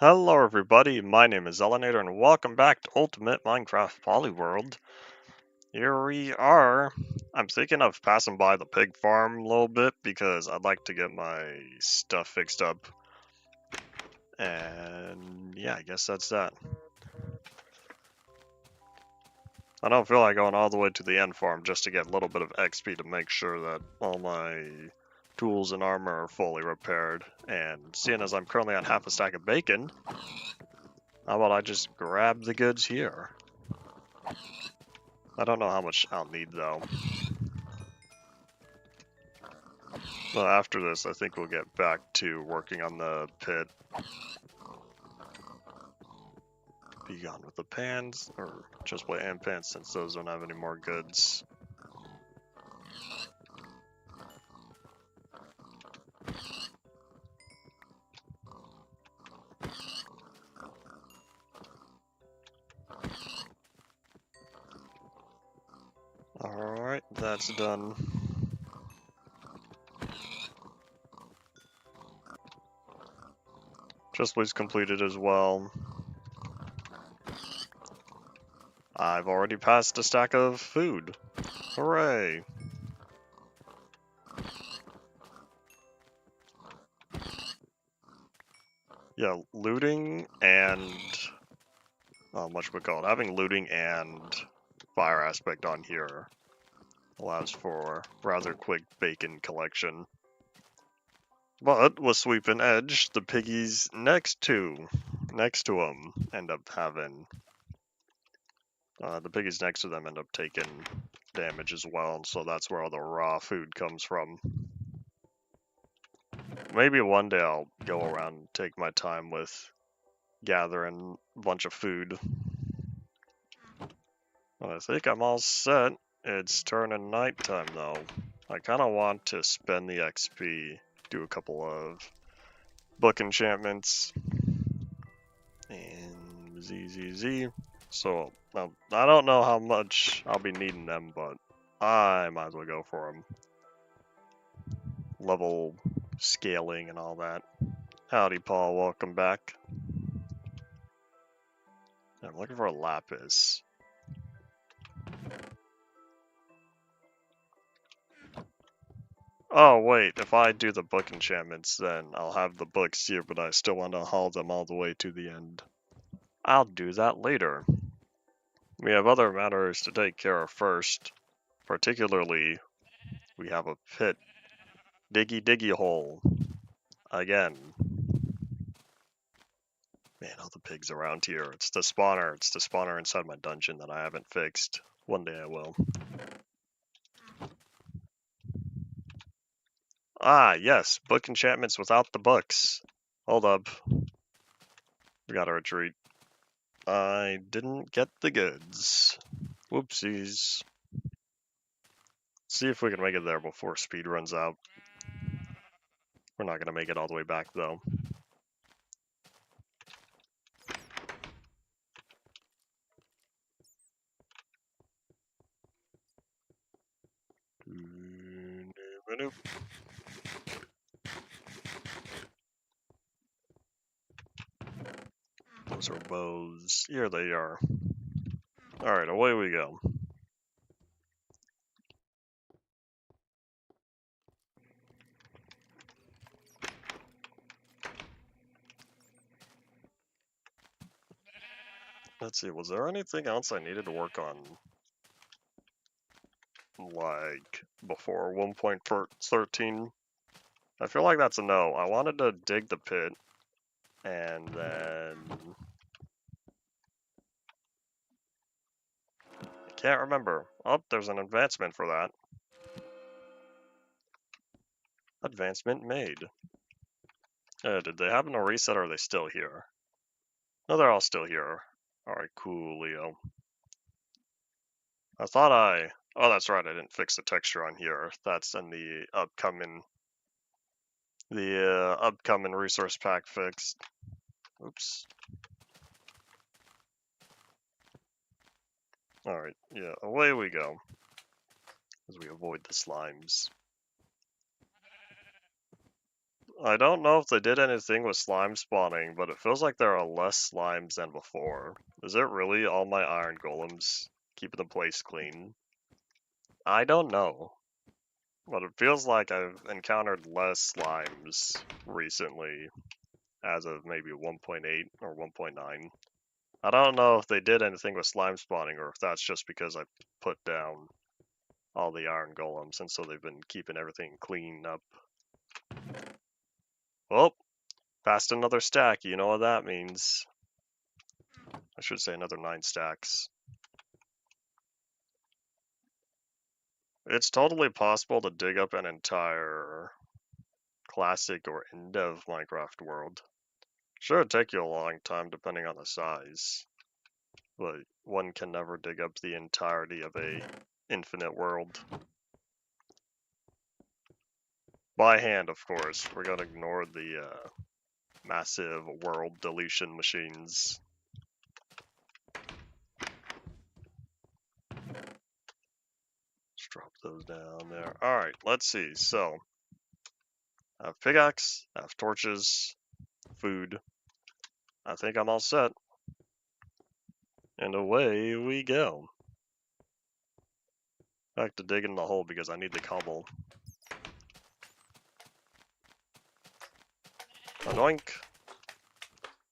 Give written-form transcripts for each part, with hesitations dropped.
Hello everybody, my name is Elenator and welcome back to Ultimate Minecraft Polyworld. Here we are. I'm thinking of passing by the pig farm a little bit because I'd like to get my stuff fixed up. And yeah, I guess that's that. I don't feel like going all the way to the end farm just to get a little bit of XP to make sure that all my tools and armor are fully repaired. And seeing as I'm currently on half a stack of bacon, how about I just grab the goods here? I don't know how much I'll need though. Well, after this, I think we'll get back to working on the pit. Be gone with the pans, or just play and pans since those don't have any more goods. Alright, that's done. Just please complete it as well. I've already passed a stack of food. Hooray! Yeah, looting and... having looting and fire aspect on here allows for rather quick bacon collection. But with Sweep and Edge, the piggies next to them end up having the piggies next to them end up taking damage as well, and so that's where all the raw food comes from. Maybe one day I'll go around and take my time with gathering a bunch of food. But I think I'm all set. It's turning nighttime though. I kind of want to spend the XP, do a couple of book enchantments, and ZZZ. So, I don't know how much I'll be needing them, but I might as well go for them. Level scaling and all that. Howdy, Paul. Welcome back. I'm looking for a lapis. Oh, wait. If I do the book enchantments, then I'll have the books here, but I still want to haul them all the way to the end. I'll do that later. We have other matters to take care of first. Particularly, we have a pit. Diggy hole. Again. Man, all the pigs around here. It's the spawner. It's the spawner inside my dungeon that I haven't fixed. One day I will. Ah, yes. Book enchantments without the books. Hold up. We gotta retreat. I didn't get the goods. Whoopsies. See if we can make it there before speed runs out. We're not gonna make it all the way back, though. Those are bows. Here they are. Alright, away we go. Let's see, was there anything else I needed to work on? Like, before 1.13? I feel like that's a no. I wanted to dig the pit, and then... I can't remember. Oh, there's an advancement for that. Advancement made. Did they happen to reset, or are they still here? No, they're all still here. Alright, cool, Leo. I thought oh, that's right, I didn't fix the texture on here. That's in the upcoming resource pack fix. Oops. Alright, yeah, away we go. As we avoid the slimes. I don't know if they did anything with slime spawning, but it feels like there are less slimes than before. Is it really all my iron golems keeping the place clean? I don't know. But it feels like I've encountered less slimes recently, as of maybe 1.8 or 1.9. I don't know if they did anything with slime spawning, or if that's just because I put down all the iron golems, and so they've been keeping everything clean up. Well, past another stack, you know what that means. I should say another 9 stacks. It's totally possible to dig up an entire classic or in-dev Minecraft world. Sure, it'd take you a long time depending on the size, but one can never dig up the entirety of a infinite world. By hand, of course. We're gonna ignore the massive world deletion machines. Let's drop those down there. Alright, let's see. So, I have pickaxe, I have torches, food. I think I'm all set. And away we go. Back to digging the hole because I need the cobble. Anoink.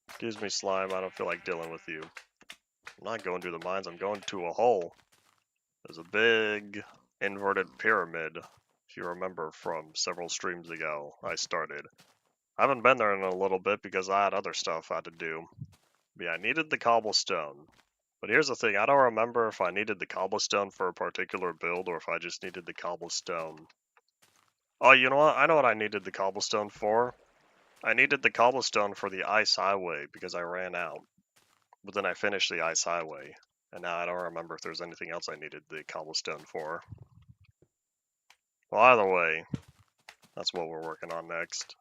Excuse me, slime. I don't feel like dealing with you. I'm not going to the mines. I'm going to a hole. There's a big inverted pyramid. If you remember from several streams ago, I started. I haven't been there in a little bit because I had other stuff I had to do. But yeah, I needed the cobblestone. But here's the thing, I don't remember if I needed the cobblestone for a particular build or if I just needed the cobblestone. Oh, you know what? I know what I needed the cobblestone for. I needed the cobblestone for the ice highway because I ran out. But then I finished the ice highway. And now I don't remember if there's anything else I needed the cobblestone for. Well, either way, that's what we're working on next.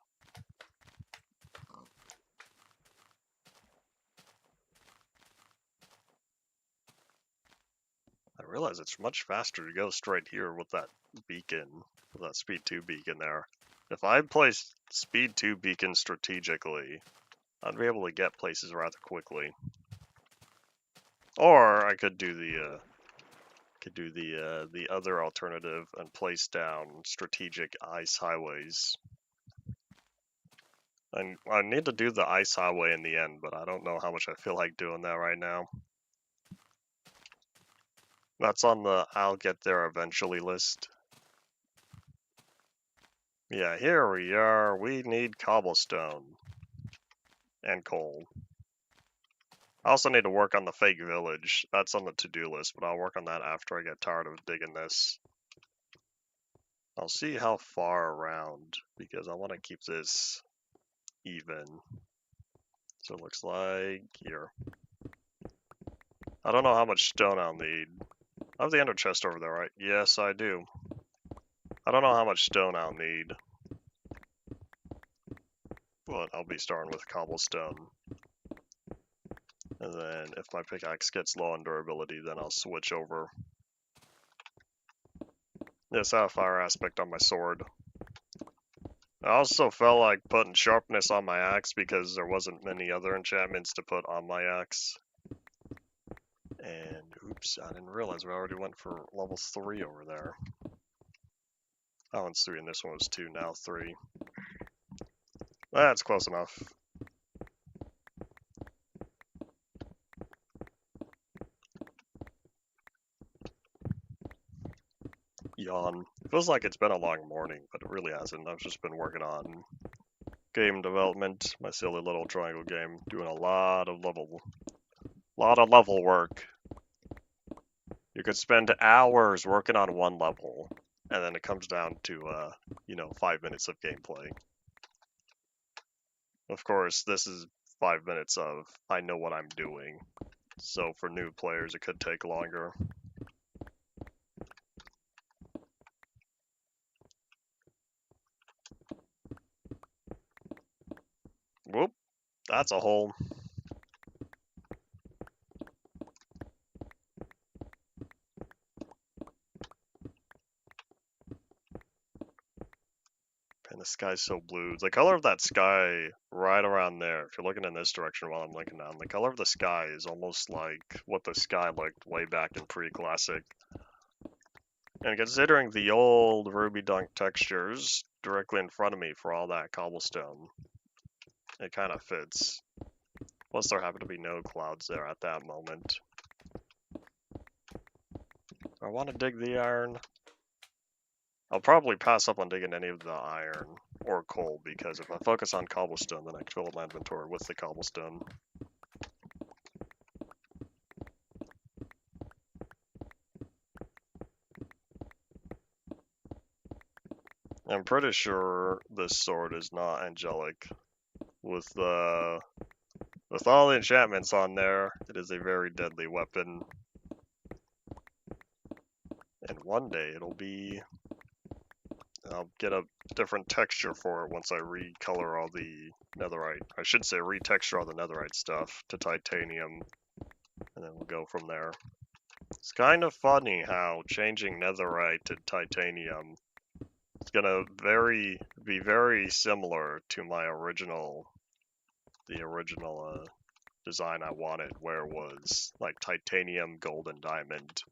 I realize it's much faster to go straight here with that beacon, with that speed 2 beacon there. If I placed speed 2 beacon strategically, I'd be able to get places rather quickly. Or I could do the other alternative and place down strategic ice highways. And I need to do the ice highway in the end, but I don't know how much I feel like doing that right now. That's on the I'll get there eventually list. Yeah, here we are. We need cobblestone and coal. I also need to work on the fake village. That's on the to-do list, but I'll work on that after I get tired of digging this. I'll see how far around, because I want to keep this even. So it looks like here. I don't know how much stone I'll need. I have the ender chest over there, right? Yes, I do. I don't know how much stone I'll need. But I'll be starting with cobblestone. And then if my pickaxe gets low on durability, then I'll switch over. Yes, I have a fire aspect on my sword. I also felt like putting sharpness on my axe because there wasn't many other enchantments to put on my axe. And oops, I didn't realize we already went for level 3 over there. That one's 3 and this one was 2, now 3. That's close enough. Yawn. Feels like it's been a long morning, but it really hasn't. I've just been working on game development, my silly little triangle game, doing a lot of level work. You could spend hours working on one level, and then it comes down to, 5 minutes of gameplay. Of course, this is 5 minutes of, I know what I'm doing. So for new players, it could take longer. Whoop, that's a hole. And the sky's so blue. The color of that sky right around there, if you're looking in this direction while I'm looking down, the color of the sky is almost like what the sky looked way back in pre-classic. And considering the old Ruby Dunk textures directly in front of me for all that cobblestone, it kind of fits. Plus there happen to be no clouds there at that moment. I want to dig the iron. I'll probably pass up on digging any of the iron or coal, because if I focus on cobblestone, then I can fill up my inventory with the cobblestone. I'm pretty sure this sword is not angelic. With all the enchantments on there, it is a very deadly weapon. And one day I'll get a different texture for it once I recolor all the netherite. I should say retexture all the netherite stuff to titanium, and then we'll go from there. It's kind of funny how changing netherite to titanium is gonna be very similar to my original design I wanted, where it was like titanium, gold, and diamond.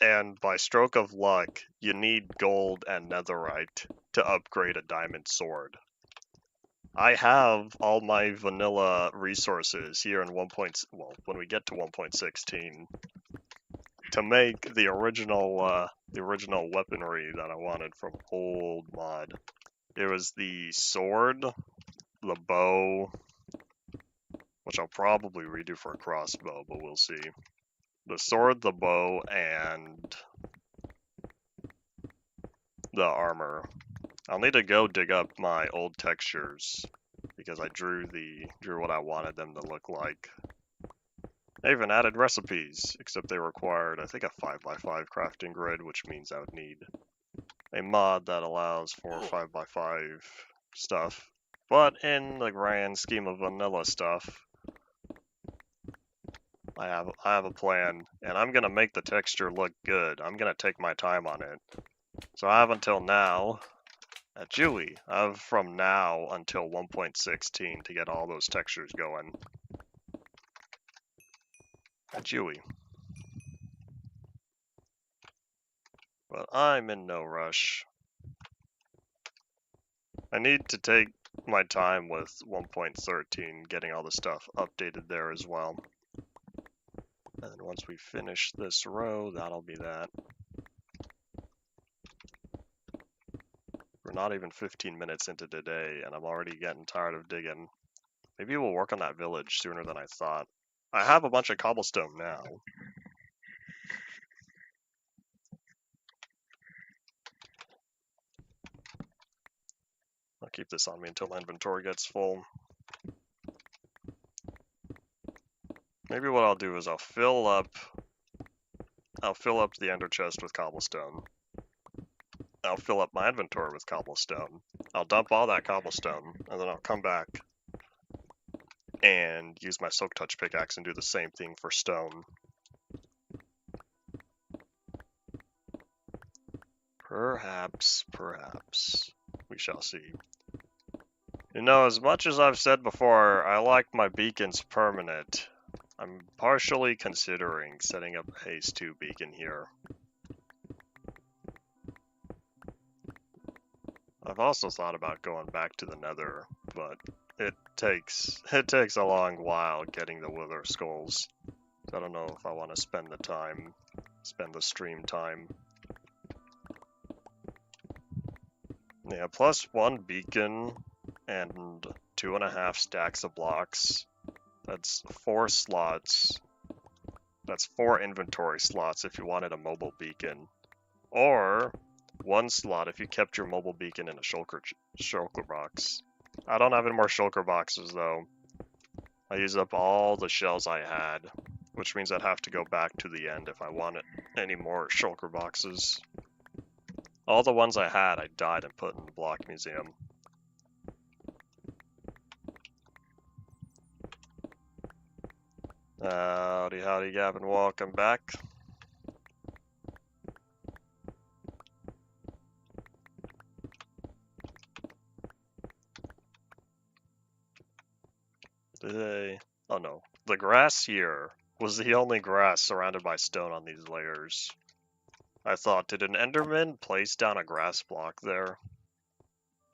And by stroke of luck, you need gold and netherite to upgrade a diamond sword. I have all my vanilla resources here in when we get to 1.16 to make the original weaponry that I wanted from old mod. It was the sword, the bow, which I'll probably redo for a crossbow, but we'll see. The sword, the bow, and the armor. I'll need to go dig up my old textures because I drew what I wanted them to look like. I even added recipes, except they required, I think, a 5x5 crafting grid, which means I would need a mod that allows for 5x5 stuff. But in the grand scheme of vanilla stuff, I have a plan, and I'm gonna make the texture look good. I'm gonna take my time on it. So I have until now, at Dewey, I have from now until 1.16 to get all those textures going. At Dewey. But I'm in no rush. I need to take my time with 1.13, getting all the stuff updated there as well. And then once we finish this row, that'll be that. We're not even 15 minutes into today, and I'm already getting tired of digging. Maybe we'll work on that village sooner than I thought. I have a bunch of cobblestone now. I'll keep this on me until my inventory gets full. Maybe what I'll do is I'll fill up the ender chest with cobblestone. I'll fill up my inventory with cobblestone. I'll dump all that cobblestone, and then I'll come back and use my silk touch pickaxe and do the same thing for stone. Perhaps. We shall see. You know, as much as I've said before, I like my beacons permanent. I'm partially considering setting up a haste 2 beacon here. I've also thought about going back to the nether, but it takes a long while getting the wither skulls. So I don't know if I want to spend the stream time. Yeah, plus 1 beacon and 2.5 stacks of blocks. That's 4 slots. That's 4 inventory slots if you wanted a mobile beacon. Or 1 slot if you kept your mobile beacon in a shulker box. I don't have any more shulker boxes though. I used up all the shells I had, which means I'd have to go back to the end if I wanted any more shulker boxes. All the ones I had, I died and put in the block museum. Howdy, Gavin, welcome back. Oh no. The grass here was the only grass surrounded by stone on these layers. I thought, did an Enderman place down a grass block there?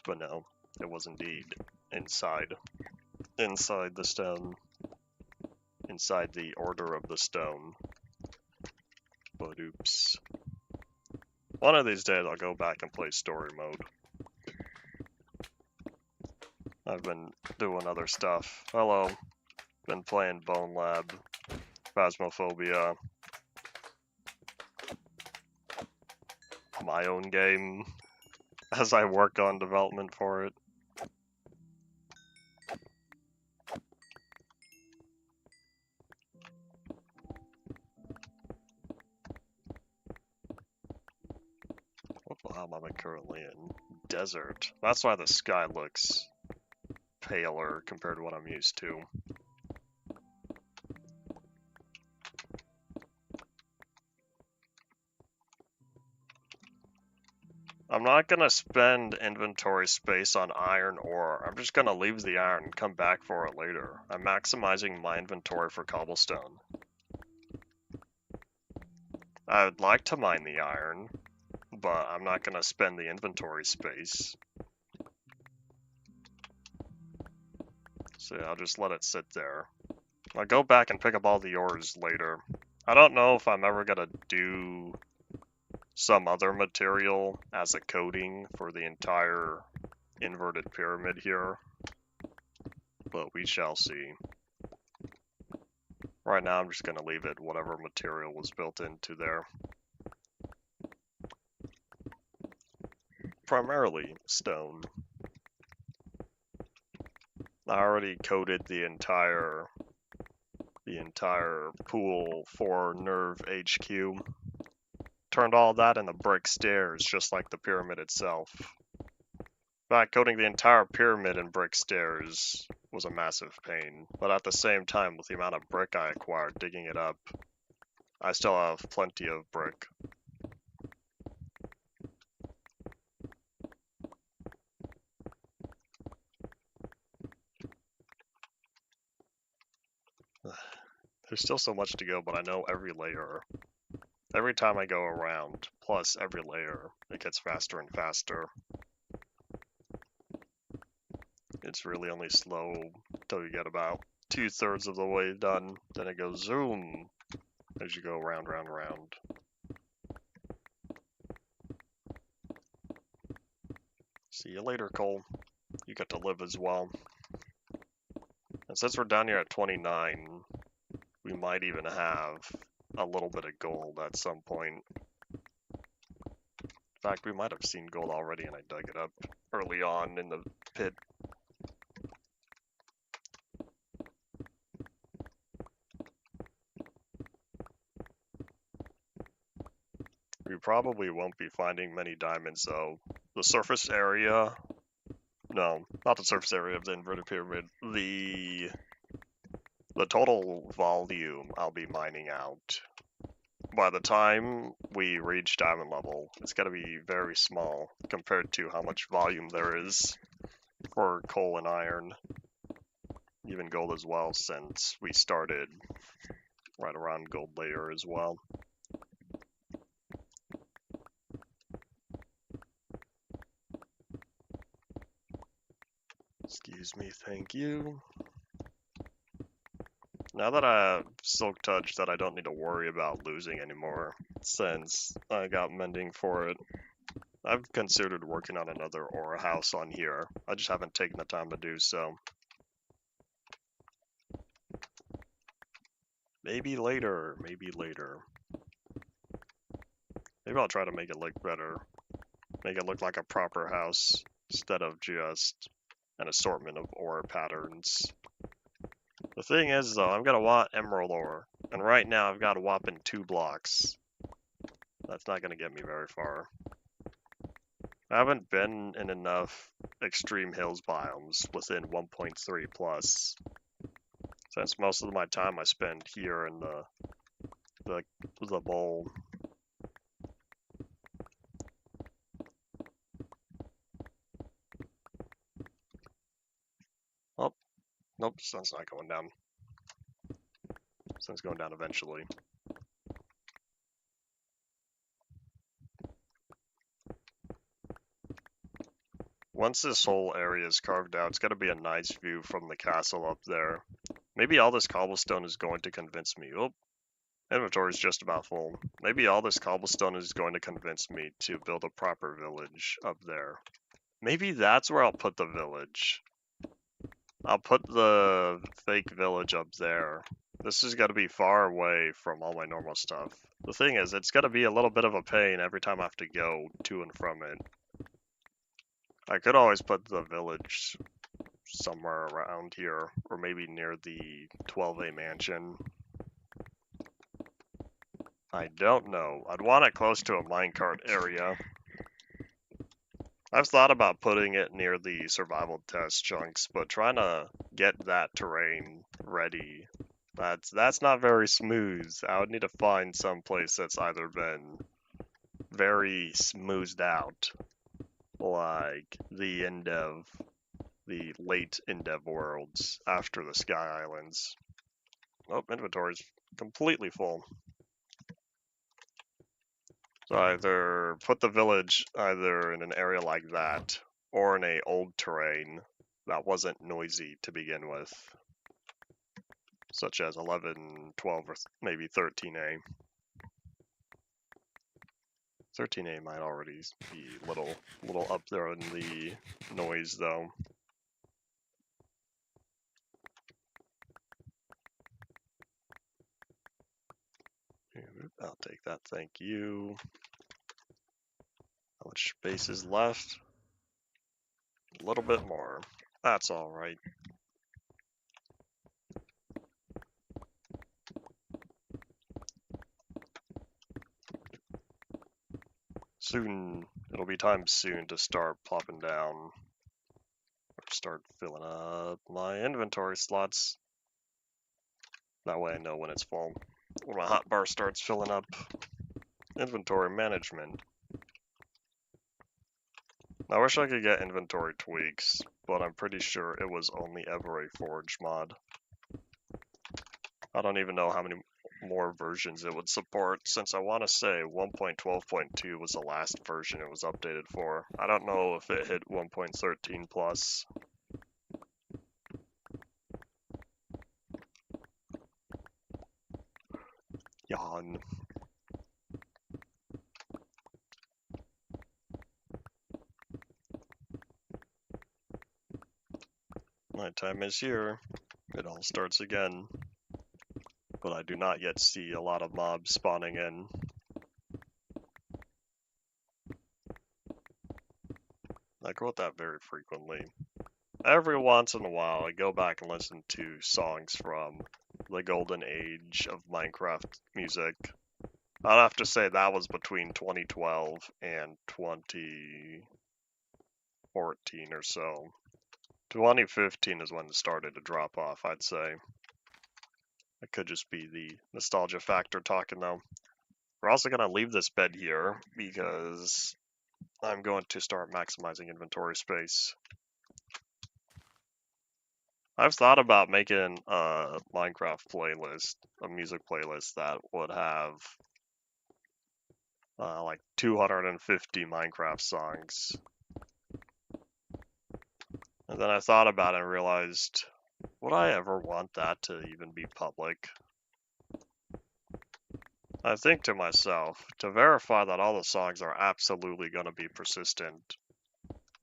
But no, it was indeed inside. Inside the stone. Inside the Order of the Stone. But oops. One of these days I'll go back and play story mode. I've been doing other stuff. Hello. Been playing Bone Lab. Phasmophobia. My own game. As I work on development for it. What biome am I currently in? Desert. That's why the sky looks paler compared to what I'm used to. I'm not gonna spend inventory space on iron ore. I'm just gonna leave the iron and come back for it later. I'm maximizing my inventory for cobblestone. I would like to mine the iron, but I'm not gonna spend the inventory space. So yeah, I'll just let it sit there. I'll go back and pick up all the ores later. I don't know if I'm ever gonna do some other material as a coating for the entire inverted pyramid here, but we shall see. Right now I'm just going to leave it whatever material was built into there. Primarily stone. I already coated the entire pool for Nerve HQ. Turned all that into brick stairs, just like the pyramid itself. In fact, coating the entire pyramid in brick stairs was a massive pain, but at the same time, with the amount of brick I acquired digging it up, I still have plenty of brick. There's still so much to go, but I know every layer. Every time I go around, plus every layer, it gets faster and faster. It's really only slow till you get about 2/3 of the way done, then it goes zoom as you go round, round, round. See you later, Cole. You get to live as well. And since we're down here at 29, we might even have a little bit of gold at some point. In fact, we might have seen gold already and I dug it up early on in the pit. We probably won't be finding many diamonds though. The surface area, no, not the surface area of the inverted pyramid, the total volume I'll be mining out. By the time we reach diamond level, it's going to be very small compared to how much volume there is for coal and iron. Even gold as well, since we started right around gold layer as well. Excuse me, thank you. Now that I have Silk Touch that I don't need to worry about losing anymore, since I got mending for it, I've considered working on another aura house on here. I just haven't taken the time to do so. Maybe later, maybe later. Maybe I'll try to make it look better. Make it look like a proper house, instead of just an assortment of ore patterns. The thing is though, I'm gonna want emerald ore, and right now I've got a whopping 2 blocks. That's not gonna get me very far. I haven't been in enough extreme hills biomes within 1.3 plus, since most of my time I spend here in the bowl. Oh, Nope, sun's not going down. Sun's going down eventually. Once this whole area is carved out, it's got to be a nice view from the castle up there. Maybe all this cobblestone is going to convince me. Oh, inventory is just about full. Maybe all this cobblestone is going to convince me to build a proper village up there. Maybe that's where I'll put the village. I'll put the fake village up there. This has got to be far away from all my normal stuff. The thing is, it's got to be a little bit of a pain every time I have to go to and from it. I could always put the village somewhere around here, or maybe near the 12A mansion. I don't know. I'd want it close to a minecart area. I've thought about putting it near the survival test chunks, but trying to get that terrain ready, that's not very smooth. I would need to find some place that's either been very smoothed out, like the late Endev worlds after the Sky Islands. Oh, inventory's completely full. So either put the village either in an area like that, or in a old terrain that wasn't noisy to begin with, such as 11, 12, or maybe 13A. 13A might already be a little up there in the noise, though. I'll take that, thank you. How much space is left? A little bit more. That's alright. Soon, it'll be time soon to start plopping down, or start filling up my inventory slots. That way I know when it's full. When my hotbar starts filling up. Inventory management. I wish I could get inventory tweaks, but I'm pretty sure it was only ever a Forge mod. I don't even know how many more versions it would support, since I want to say 1.12.2 was the last version it was updated for. I don't know if it hit 1.13 plus. Yawn. Nighttime is here. It all starts again. But I do not yet see a lot of mobs spawning in. I quote that very frequently. Every once in a while, I go back and listen to songs from the golden age of Minecraft music. I'd have to say that was between 2012 and 2014 or so. 2015 is when it started to drop off, I'd say. It could just be the nostalgia factor talking, though. We're also going to leave this bed here because I'm going to start maximizing inventory space. I've thought about making a Minecraft playlist, a music playlist that would have like 250 Minecraft songs. And then I thought about it and realized, would I ever want that to even be public? I think to myself, to verify that all the songs are absolutely going to be persistent,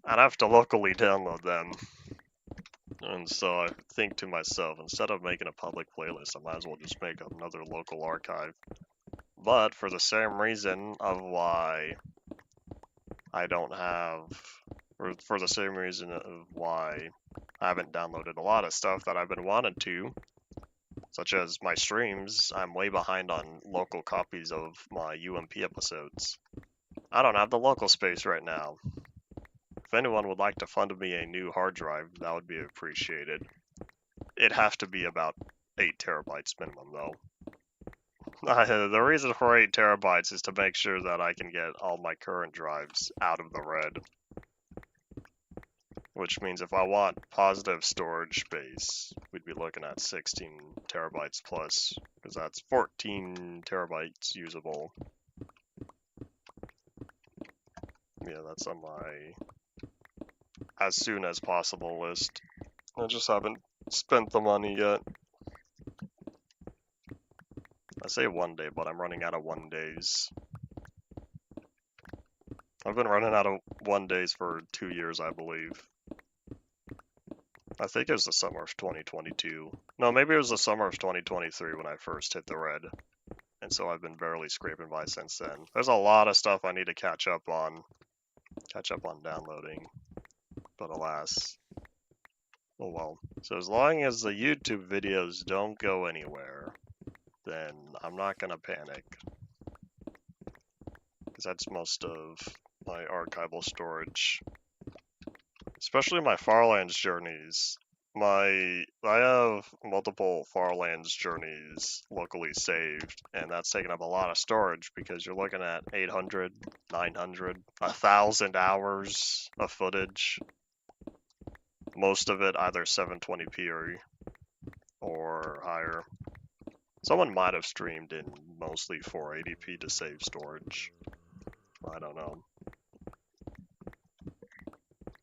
I'd have to locally download them. And so I think to myself, instead of making a public playlist, I might as well just make another local archive. But for the same reason of why I don't have, or for the same reason of why I haven't downloaded a lot of stuff that I've been wanting to, such as my streams, I'm way behind on local copies of my UMP episodes. I don't have the local space right now. If anyone would like to fund me a new hard drive, that would be appreciated. It'd have to be about 8 terabytes minimum, though. The reason for 8 terabytes is to make sure that I can get all my current drives out of the red. which means if I want positive storage space, we'd be looking at 16 terabytes plus, because that's 14 terabytes usable. Yeah, that's on my as soon as possible list. I just haven't spent the money yet. I say 1 day, but I'm running out of 1 days. I've been running out of 1 days for 2 years, I believe. I think it was the summer of 2022. No, maybe it was the summer of 2023 when I first hit the red. And so I've been barely scraping by since then. There's a lot of stuff I need to catch up on downloading. But alas. Oh well. So as long as the YouTube videos don't go anywhere, then I'm not gonna panic. Because that's most of my archival storage. Especially my Farlands journeys. I have multiple Farlands journeys locally saved, and that's taking up a lot of storage because you're looking at 800, 900, 1,000 hours of footage. Most of it either 720p or higher. Someone might have streamed in mostly 480p to save storage. I don't know.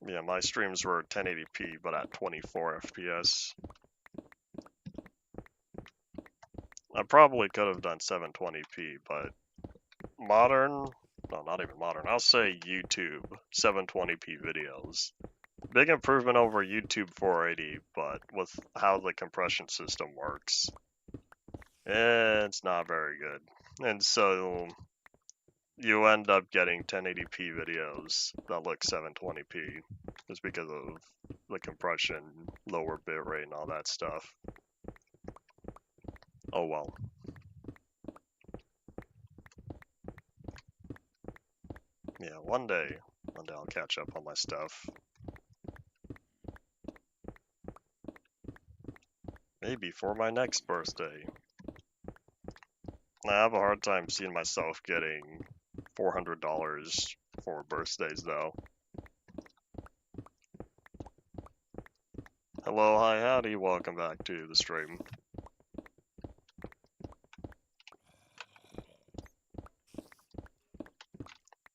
Yeah, my streams were 1080p, but at 24 FPS. I probably could have done 720p, but modern, no, not even modern, I'll say YouTube 720p videos. Big improvement over YouTube 480, but with how the compression system works, it's not very good. And so you end up getting 1080p videos that look 720p just because of the compression, lower bitrate, and all that stuff. Oh well. Yeah, one day I'll catch up on my stuff. Maybe for my next birthday. I have a hard time seeing myself getting $400 for birthdays though. Hello, hi, howdy, welcome back to the stream.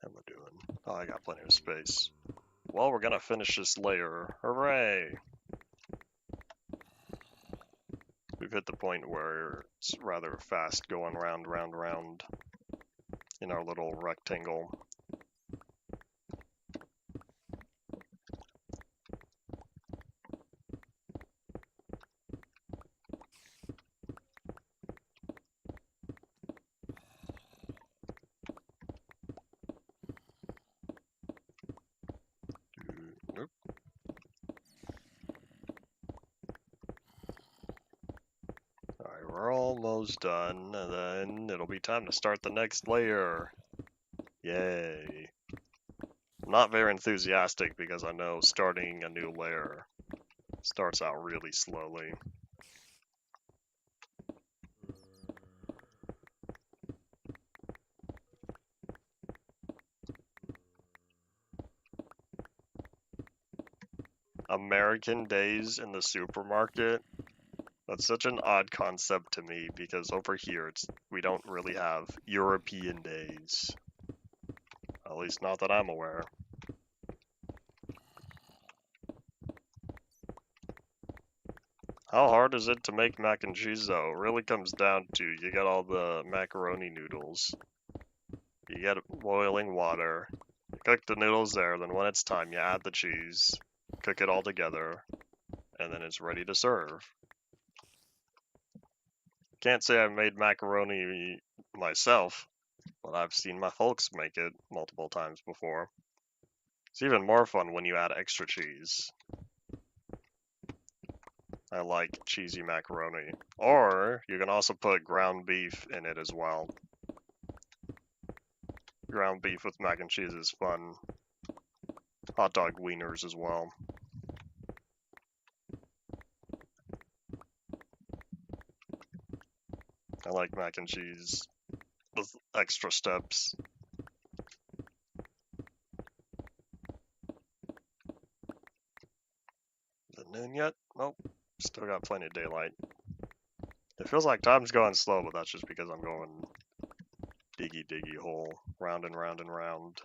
How am I doing? Oh, I got plenty of space. Well, we're gonna finish this layer. Hooray! We've hit the point where it's rather fast going round in our little rectangle. Nope. Alright, we're almost done, and then it'll be time to start the next layer. Yay. I'm not very enthusiastic because I know starting a new layer starts out really slowly. American days in the supermarket? That's such an odd concept to me because over here we don't really have European days. At least not that I'm aware. How hard is it to make mac and cheese though? It really comes down to you get all the macaroni noodles. You get boiling water. You cook the noodles there, then when it's time you add the cheese. Cook it all together. And then it's ready to serve. Can't say I've made macaroni myself, but I've seen my folks make it multiple times before. It's even more fun when you add extra cheese. I like cheesy macaroni. Or you can also put ground beef in it as well. Ground beef with mac and cheese is fun. Hot dog wieners as well. I like mac and cheese with extra steps. Nope. Still got plenty of daylight. It feels like time's going slow, but that's just because I'm going diggy hole, round and round and round.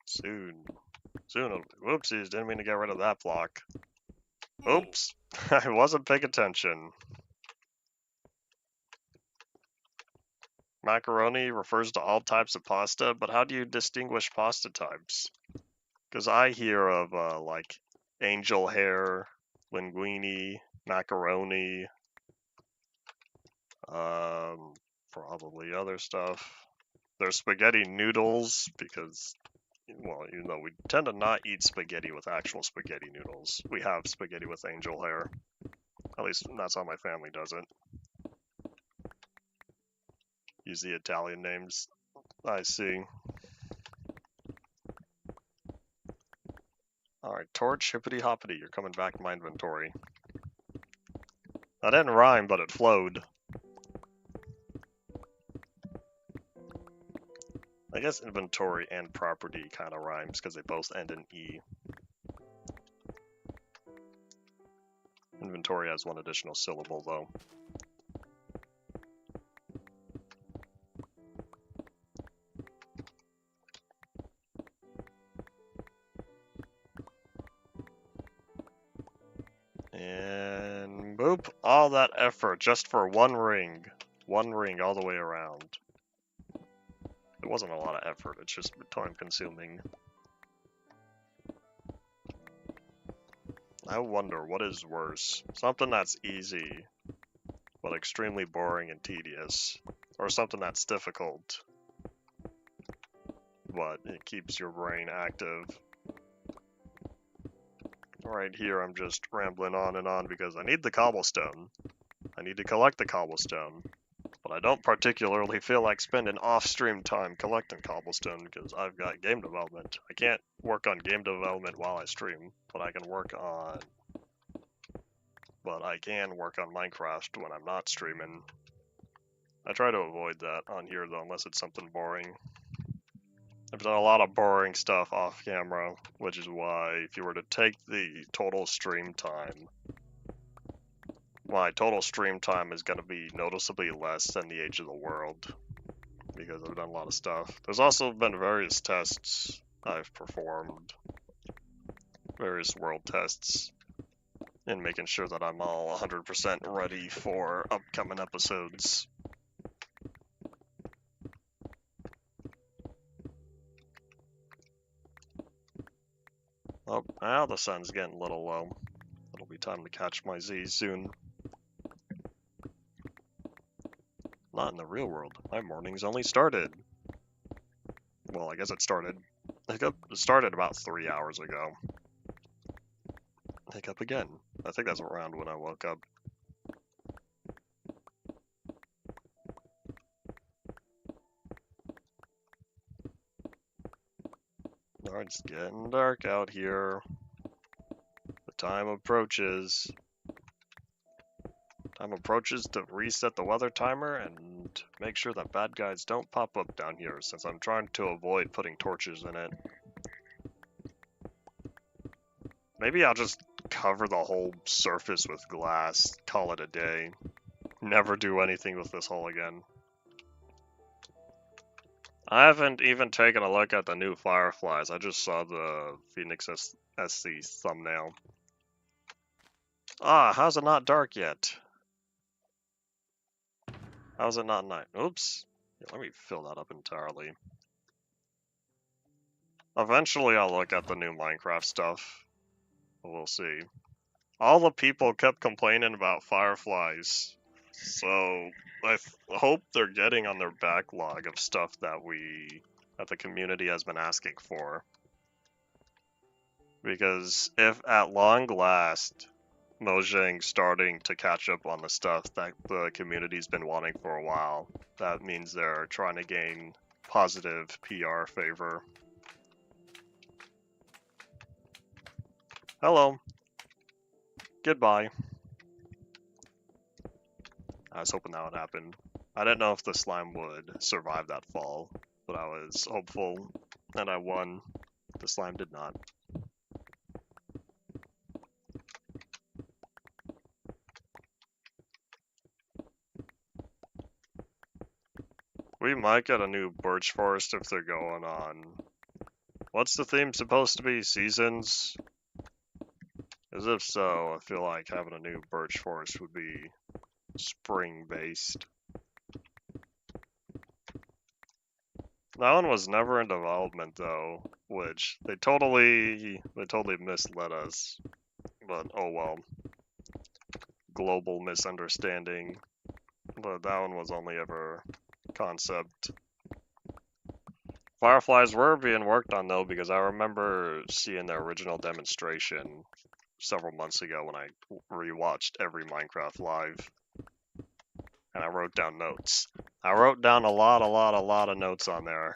Soon. Whoopsies, didn't mean to get rid of that block. Oops, I wasn't paying attention. Macaroni refers to all types of pasta, but how do you distinguish pasta types? Because I hear of, like, angel hair, linguine, macaroni, probably other stuff. There's spaghetti noodles, because, well, even though we tend to not eat spaghetti with actual spaghetti noodles, we have spaghetti with angel hair. At least that's how my family does it. Use the Italian names. I see. Alright, torch, hippity hoppity, you're coming back in my inventory. That didn't rhyme, but it flowed. I guess inventory and property kind of rhymes because they both end in E. Inventory has one additional syllable, though. And boop, all that effort just for one ring. One ring all the way around. It wasn't a lot of effort, it's just time consuming. I wonder what is worse. Something that's easy, but extremely boring and tedious. Or something that's difficult, but it keeps your brain active. Right here I'm just rambling on and on because I need the cobblestone. I need to collect the cobblestone. But I don't particularly feel like spending off-stream time collecting cobblestone because I've got game development. I can't work on game development while I stream, but I can work on Minecraft when I'm not streaming. I try to avoid that on here though, unless it's something boring. I've done a lot of boring stuff off camera, which is why if you were to take the total stream time, my total stream time is going to be noticeably less than the age of the world, because I've done a lot of stuff. There's also been various tests I've performed, various world tests, in making sure that I'm all 100% ready for upcoming episodes. Oh, now the sun's getting a little low. It'll be time to catch my Z's soon. Not in the real world. My morning's only started. Well, I guess it started. It started about 3 hours ago. Hiccup again. I think that's around when I woke up. Alright, it's getting dark out here. The time approaches. Time approaches to reset the weather timer and make sure that bad guys don't pop up down here, since I'm trying to avoid putting torches in it. Maybe I'll just cover the whole surface with glass, call it a day. Never do anything with this hole again. I haven't even taken a look at the new fireflies. I just saw the Phoenix SC thumbnail. Ah, how's it not dark yet? How's it not night? Oops. Yeah, let me fill that up entirely. Eventually I'll look at the new Minecraft stuff. We'll see. All the people kept complaining about fireflies. So I hope they're getting on their backlog of stuff that the community has been asking for. Because if at long last Mojang's starting to catch up on the stuff that the community's been wanting for a while, that means they're trying to gain positive PR favor. Hello. Goodbye. I was hoping that would happen. I didn't know if the slime would survive that fall, but I was hopeful, and I won. The slime did not. We might get a new birch forest if they're going on. What's the theme supposed to be? Seasons? As if so, I feel like having a new birch forest would be spring-based. That one was never in development though, which they totally misled us. But oh well. Global misunderstanding. But that one was only ever concept. Fireflies were being worked on though, because I remember seeing the original demonstration several months ago when I rewatched every Minecraft Live. And I wrote down notes. I wrote down a lot of notes on there.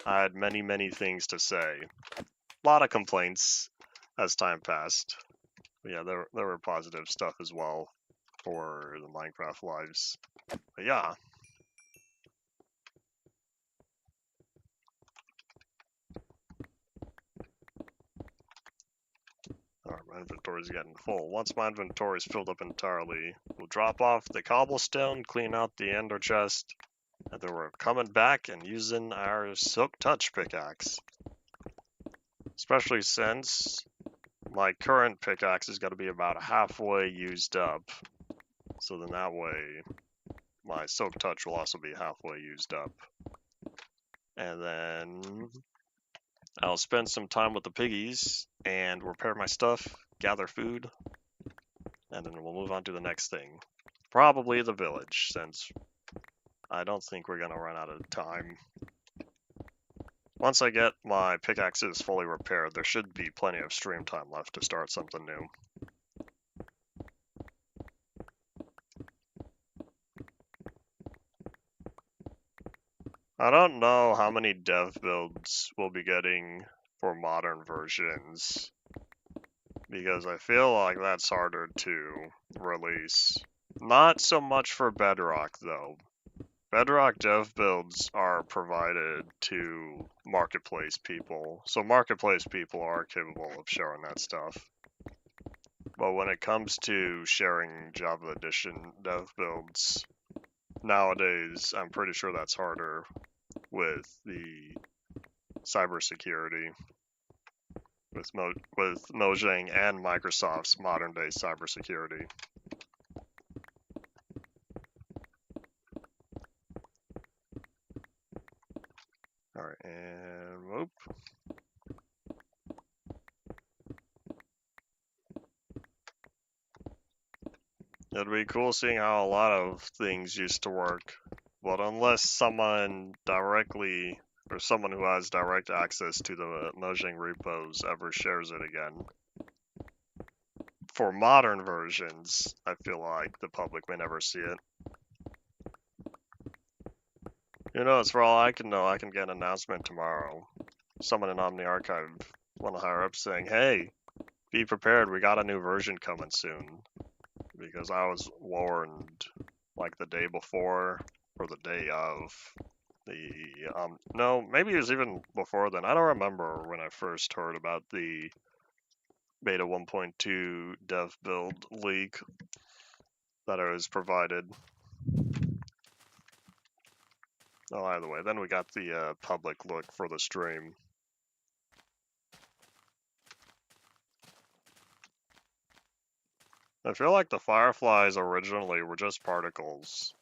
I had many things to say. A lot of complaints as time passed. But yeah, there were positive stuff as well for the Minecraft Lives. But yeah. Alright, my inventory's getting full. Once my inventory is filled up entirely, we'll drop off the cobblestone, clean out the ender chest, and then we're coming back and using our Silk Touch pickaxe. Especially since my current pickaxe is going to be about halfway used up. So then that way, my Silk Touch will also be halfway used up. And then I'll spend some time with the piggies and repair my stuff, gather food, and then we'll move on to the next thing. Probably the village, since I don't think we're gonna run out of time. Once I get my pickaxes fully repaired, there should be plenty of stream time left to start something new. I don't know how many dev builds we'll be getting for modern versions, because I feel like that's harder to release. Not so much for Bedrock, though. Bedrock dev builds are provided to marketplace people, so marketplace people are capable of sharing that stuff. But when it comes to sharing Java Edition dev builds, nowadays I'm pretty sure that's harder with the cybersecurity, with Mojang and Microsoft's modern day cybersecurity. Alright, and whoop. It'd be cool seeing how a lot of things used to work, but unless someone directly, or someone who has direct access to the Mojang repos ever shares it again. For modern versions, I feel like the public may never see it. Who knows, for all I can know, I can get an announcement tomorrow. Someone in Omni Archive, one of the higher ups, saying, hey, be prepared, we got a new version coming soon. Because I was warned like the day before or the day of the no, maybe it was even before then. I don't remember when I first heard about the beta 1.2 dev build leak that I was provided. Oh, either way, then we got the public look for the stream. I feel like the fireflies originally were just particles.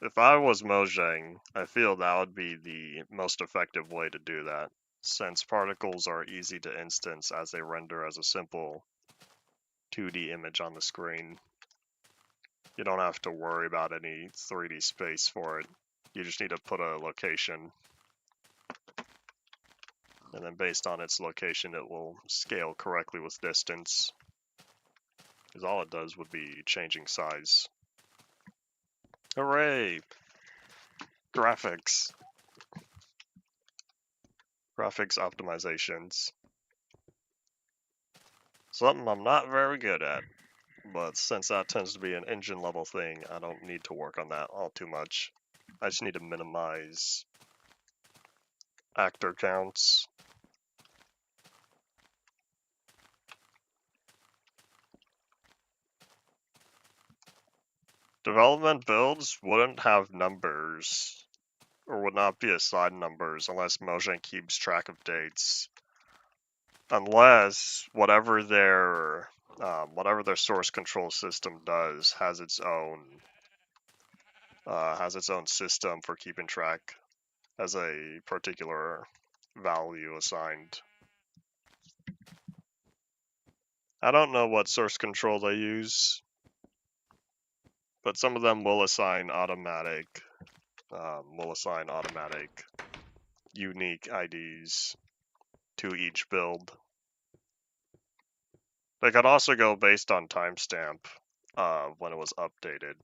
If I was Mojang, I feel that would be the most effective way to do that, since particles are easy to instance as they render as a simple 2D image on the screen. You don't have to worry about any 3D space for it. You just need to put a location. And then based on its location, it will scale correctly with distance. Because all it does would be changing size. Hooray! Graphics. Graphics optimizations. Something I'm not very good at. But since that tends to be an engine level thing, I don't need to work on that all too much. I just need to minimize actor counts. Development builds wouldn't have numbers, or would not be assigned numbers unless Mojang keeps track of dates. Unless whatever their source control system does has its own system for keeping track as a particular value assigned. I don't know what source control they use, but some of them will assign automatic unique IDs to each build. They could also go based on timestamp when it was updated.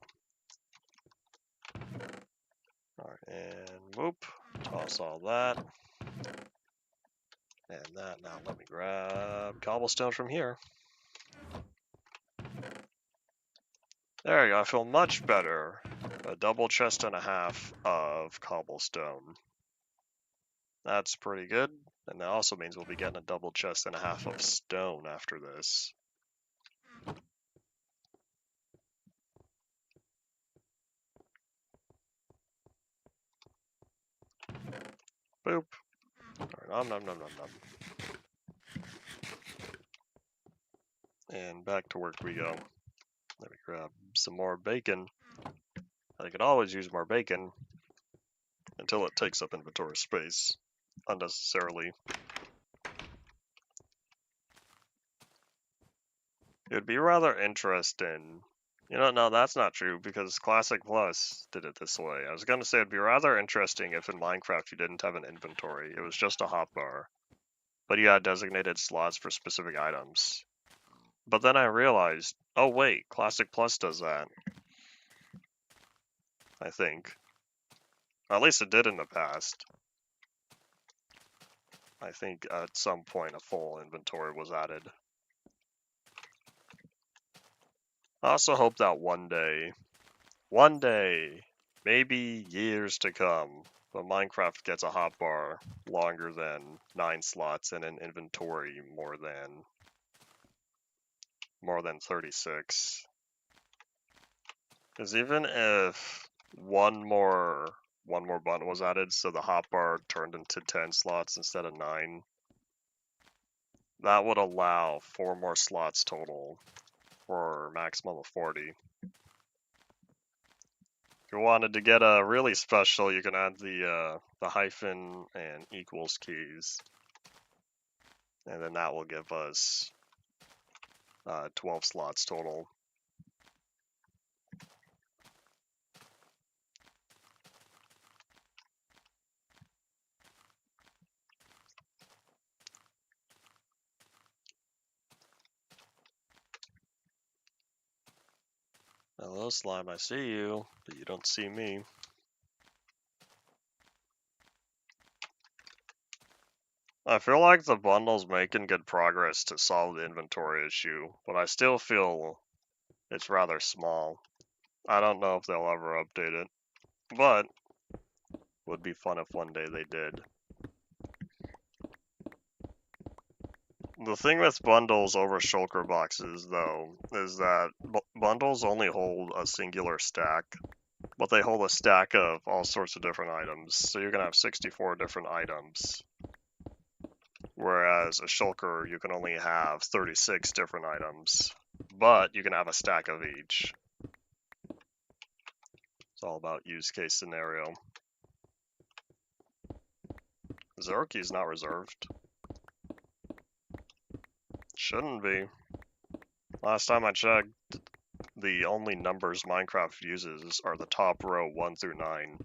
Alright, and whoop, toss all that. And that, now let me grab cobblestone from here. There you go, I feel much better. A double chest and a half of cobblestone. That's pretty good. And that also means we'll be getting a double chest and a half of stone after this. Boop. Alright, nom nom nom nom nom. And back to work we go. Let me grab some more bacon. I could always use more bacon until it takes up inventory space unnecessarily. It would be rather interesting. You know, no, that's not true because Classic Plus did it this way. I was going to say it'd be rather interesting if in Minecraft you didn't have an inventory. It was just a hotbar. But you had designated slots for specific items. But then I realized, oh wait, Classic Plus does that. I think. At least it did in the past. I think at some point a full inventory was added. I also hope that one day, maybe years to come, but Minecraft gets a hotbar longer than 9 slots and an inventory more than 36. Because even if one more button was added, so the hotbar turned into 10 slots instead of 9, that would allow 4 more slots total for a maximum of 40. If you wanted to get a really special, you can add the hyphen and equals keys, and then that will give us 12 slots total. Hello, slime, I see you, but you don't see me. I feel like the bundle's making good progress to solve the inventory issue, but I still feel it's rather small. I don't know if they'll ever update it, but would be fun if one day they did. The thing with bundles over shulker boxes, though, is that bundles only hold a singular stack, but they hold a stack of all sorts of different items. So you're going to have 64 different items, whereas a shulker, you can only have 36 different items, but you can have a stack of each. It's all about use case scenario. Zero key is not reserved. Shouldn't be. Last time I checked, the only numbers Minecraft uses are the top row 1 through 9.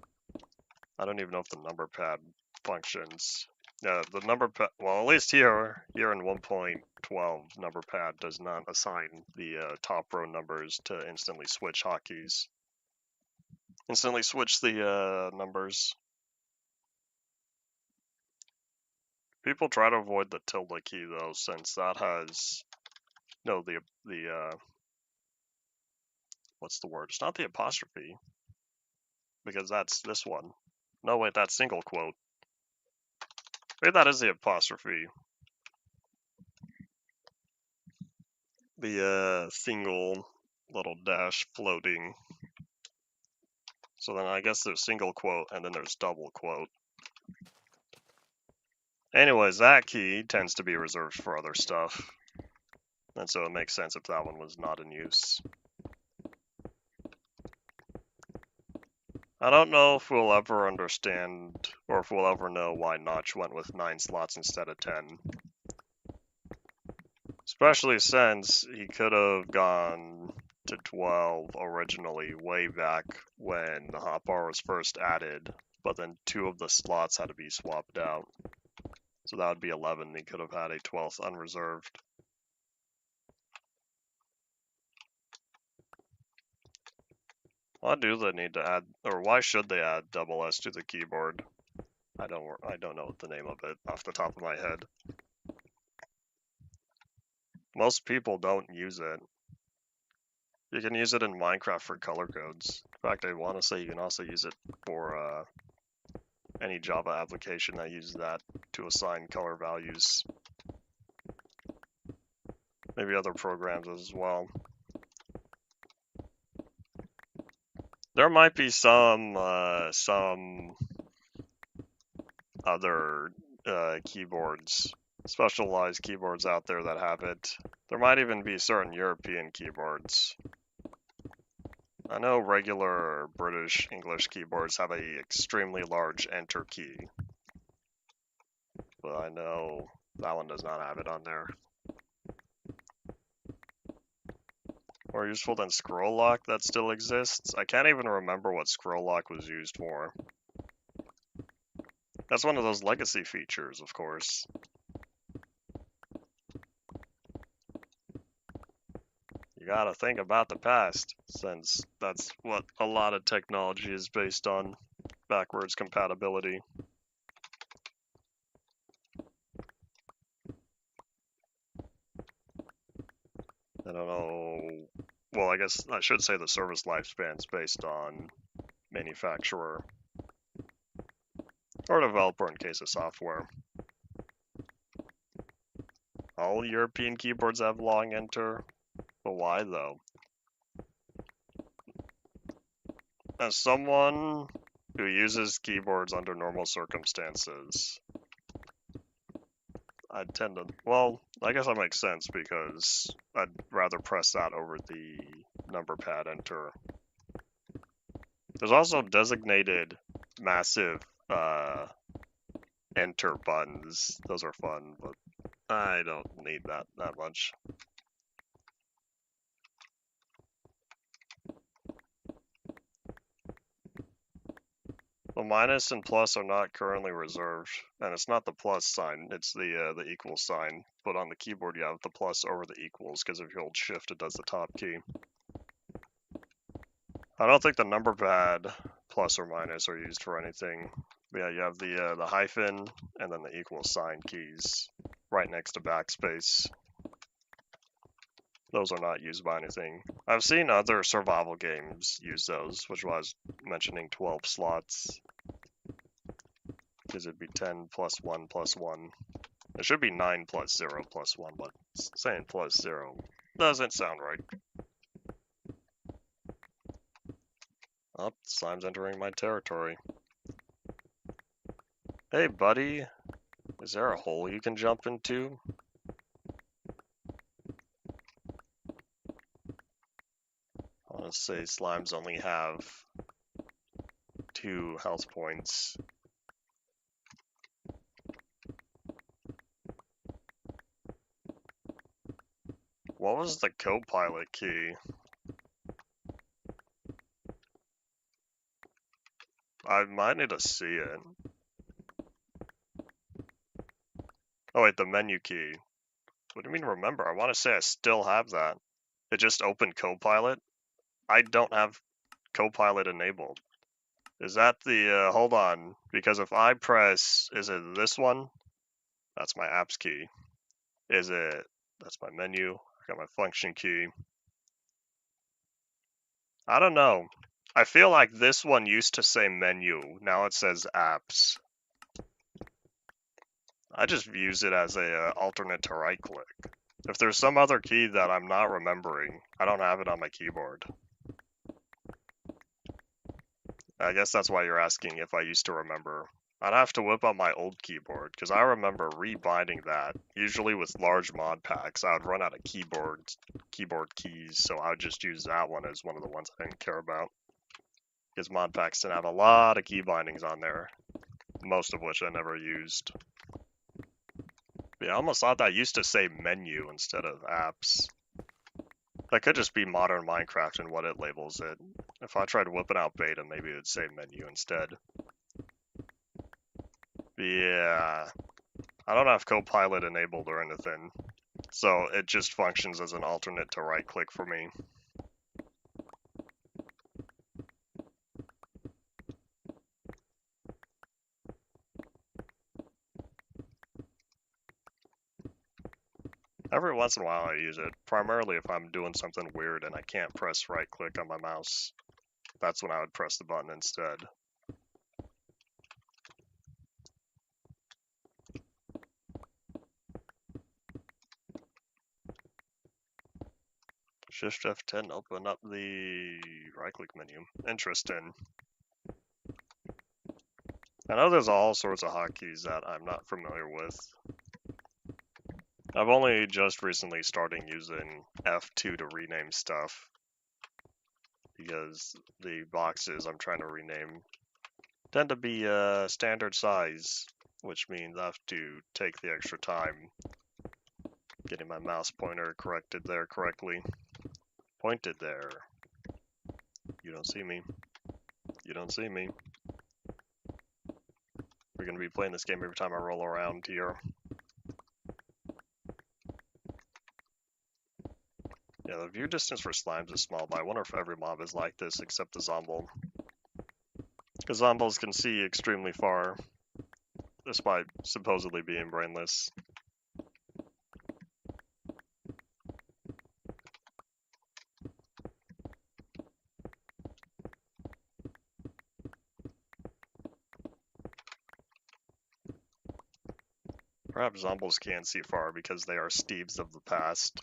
I don't even know if the number pad functions. Yeah, the number pad, well, at least here in 1.12, number pad does not assign the top row numbers to instantly switch hotkeys. Instantly switch the numbers. People try to avoid the tilde key though, since that has what's the word? It's not the apostrophe, because that's this one. No, wait, that's single quote. Maybe that is the apostrophe. The single little dash floating So then I guess there's single quote and then there's double quote. Anyways, that key tends to be reserved for other stuff. And so it makes sense if that one was not in use. I don't know if we'll ever understand, or if we'll ever know why Notch went with 9 slots instead of 10. Especially since he could have gone to 12 originally, way back when the hotbar was first added, but then 2 of the slots had to be swapped out. So that would be 11. He could have had a 12th unreserved. Why do they need to add, or why should they add double S to the keyboard? I don't know the name of it off the top of my head. Most people don't use it. You can use it in Minecraft for color codes. In fact, I want to say you can also use it for any Java application that uses that to assign color values. Maybe other programs as well. There might be some other keyboards, specialized keyboards out there that have it. There might even be certain European keyboards. I know regular British English keyboards have a extremely large enter key, but I know that one does not have it on there. More useful than scroll lock that still exists? I can't even remember what scroll lock was used for. That's one of those legacy features, of course. You gotta think about the past, since that's what a lot of technology is based on, backwards compatibility. I don't know. Well, I guess I should say the service lifespan's based on manufacturer or developer in case of software. All European keyboards have long enter, but why though? As someone who uses keyboards under normal circumstances, I tend to, well, I guess that makes sense because I'd rather press that over the number pad enter. There's also designated massive enter buttons. Those are fun, but I don't need that much. The minus and plus are not currently reserved, and it's not the plus sign, it's the equal sign. But on the keyboard you have the plus over the equals, because if you hold shift it does the top key. I don't think the number pad plus or minus are used for anything. But yeah, you have the hyphen and then the equal sign keys right next to backspace. Those are not used by anything. I've seen other survival games use those, which was mentioning 12 slots. Because it'd be 10 plus 1 plus 1. It should be 9 plus 0 plus 1, but saying plus 0 doesn't sound right. Oh, slime's entering my territory. Hey, buddy. Is there a hole you can jump into? I want to say slimes only have 2 health points. What was the co-pilot key? I might need to see it. Oh wait, the menu key. What do you mean remember? I want to say I still have that. It just opened Copilot. I don't have Copilot enabled. Is that the, hold on, because if I press, is it this one? That's my apps key. Is it, that's my menu. I got my function key. I don't know. I feel like this one used to say menu. Now it says apps. I just use it as a alternate to right click. If there's some other key that I'm not remembering, I don't have it on my keyboard. I guess that's why you're asking if I used to remember. I'd have to whip out my old keyboard, because I remember rebinding that. Usually with large mod packs, I would run out of keyboard keys, so I would just use that one as one of the ones I didn't care about. Because mod packs didn't have a lot of key bindings on there, most of which I never used. But yeah, I almost thought that used to say menu instead of apps. That could just be modern Minecraft and what it labels it. If I tried whipping out beta, maybe it would say menu instead. Yeah, I don't have Copilot enabled or anything, so it just functions as an alternate to right click for me. Every once in a while I use it, primarily if I'm doing something weird and I can't press right click on my mouse. That's when I would press the button instead. Shift F10 open up the right click menu. Interesting. I know there's all sorts of hotkeys that I'm not familiar with. I've only just recently started using F2 to rename stuff, because the boxes I'm trying to rename tend to be standard size, which means I have to take the extra time getting my mouse pointer corrected there correctly. Pointed there. You don't see me. You don't see me. We're going to be playing this game every time I roll around here. Yeah, the view distance for slimes is small, but I wonder if every mob is like this except the Zomble. Because Zombles can see extremely far, despite supposedly being brainless. Perhaps Zombles can't see far because they are Steves of the past.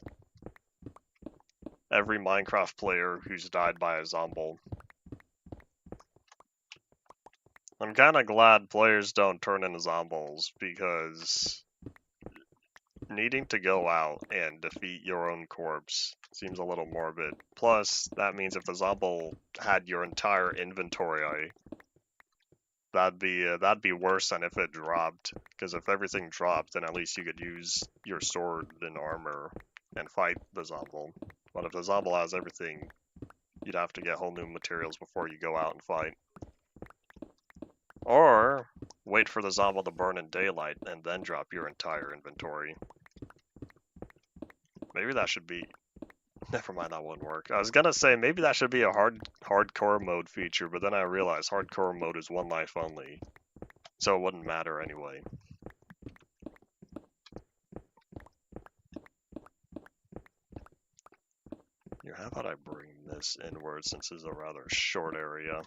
Every Minecraft player who's died by a Zomble. I'm kinda glad players don't turn into Zombles, because needing to go out and defeat your own corpse seems a little morbid. Plus, that means if the Zomble had your entire inventory, that'd be worse than if it dropped. Because if everything dropped, then at least you could use your sword and armor and fight the Zomble. But if the Zomble has everything, you'd have to get whole new materials before you go out and fight. Or wait for the Zomble to burn in daylight and then drop your entire inventory. Maybe that should be... Never mind, that wouldn't work. I was gonna say maybe that should be a hardcore mode feature, but then I realized hardcore mode is one life only, so it wouldn't matter anyway. Here, how about I bring this inward since it's a rather short area?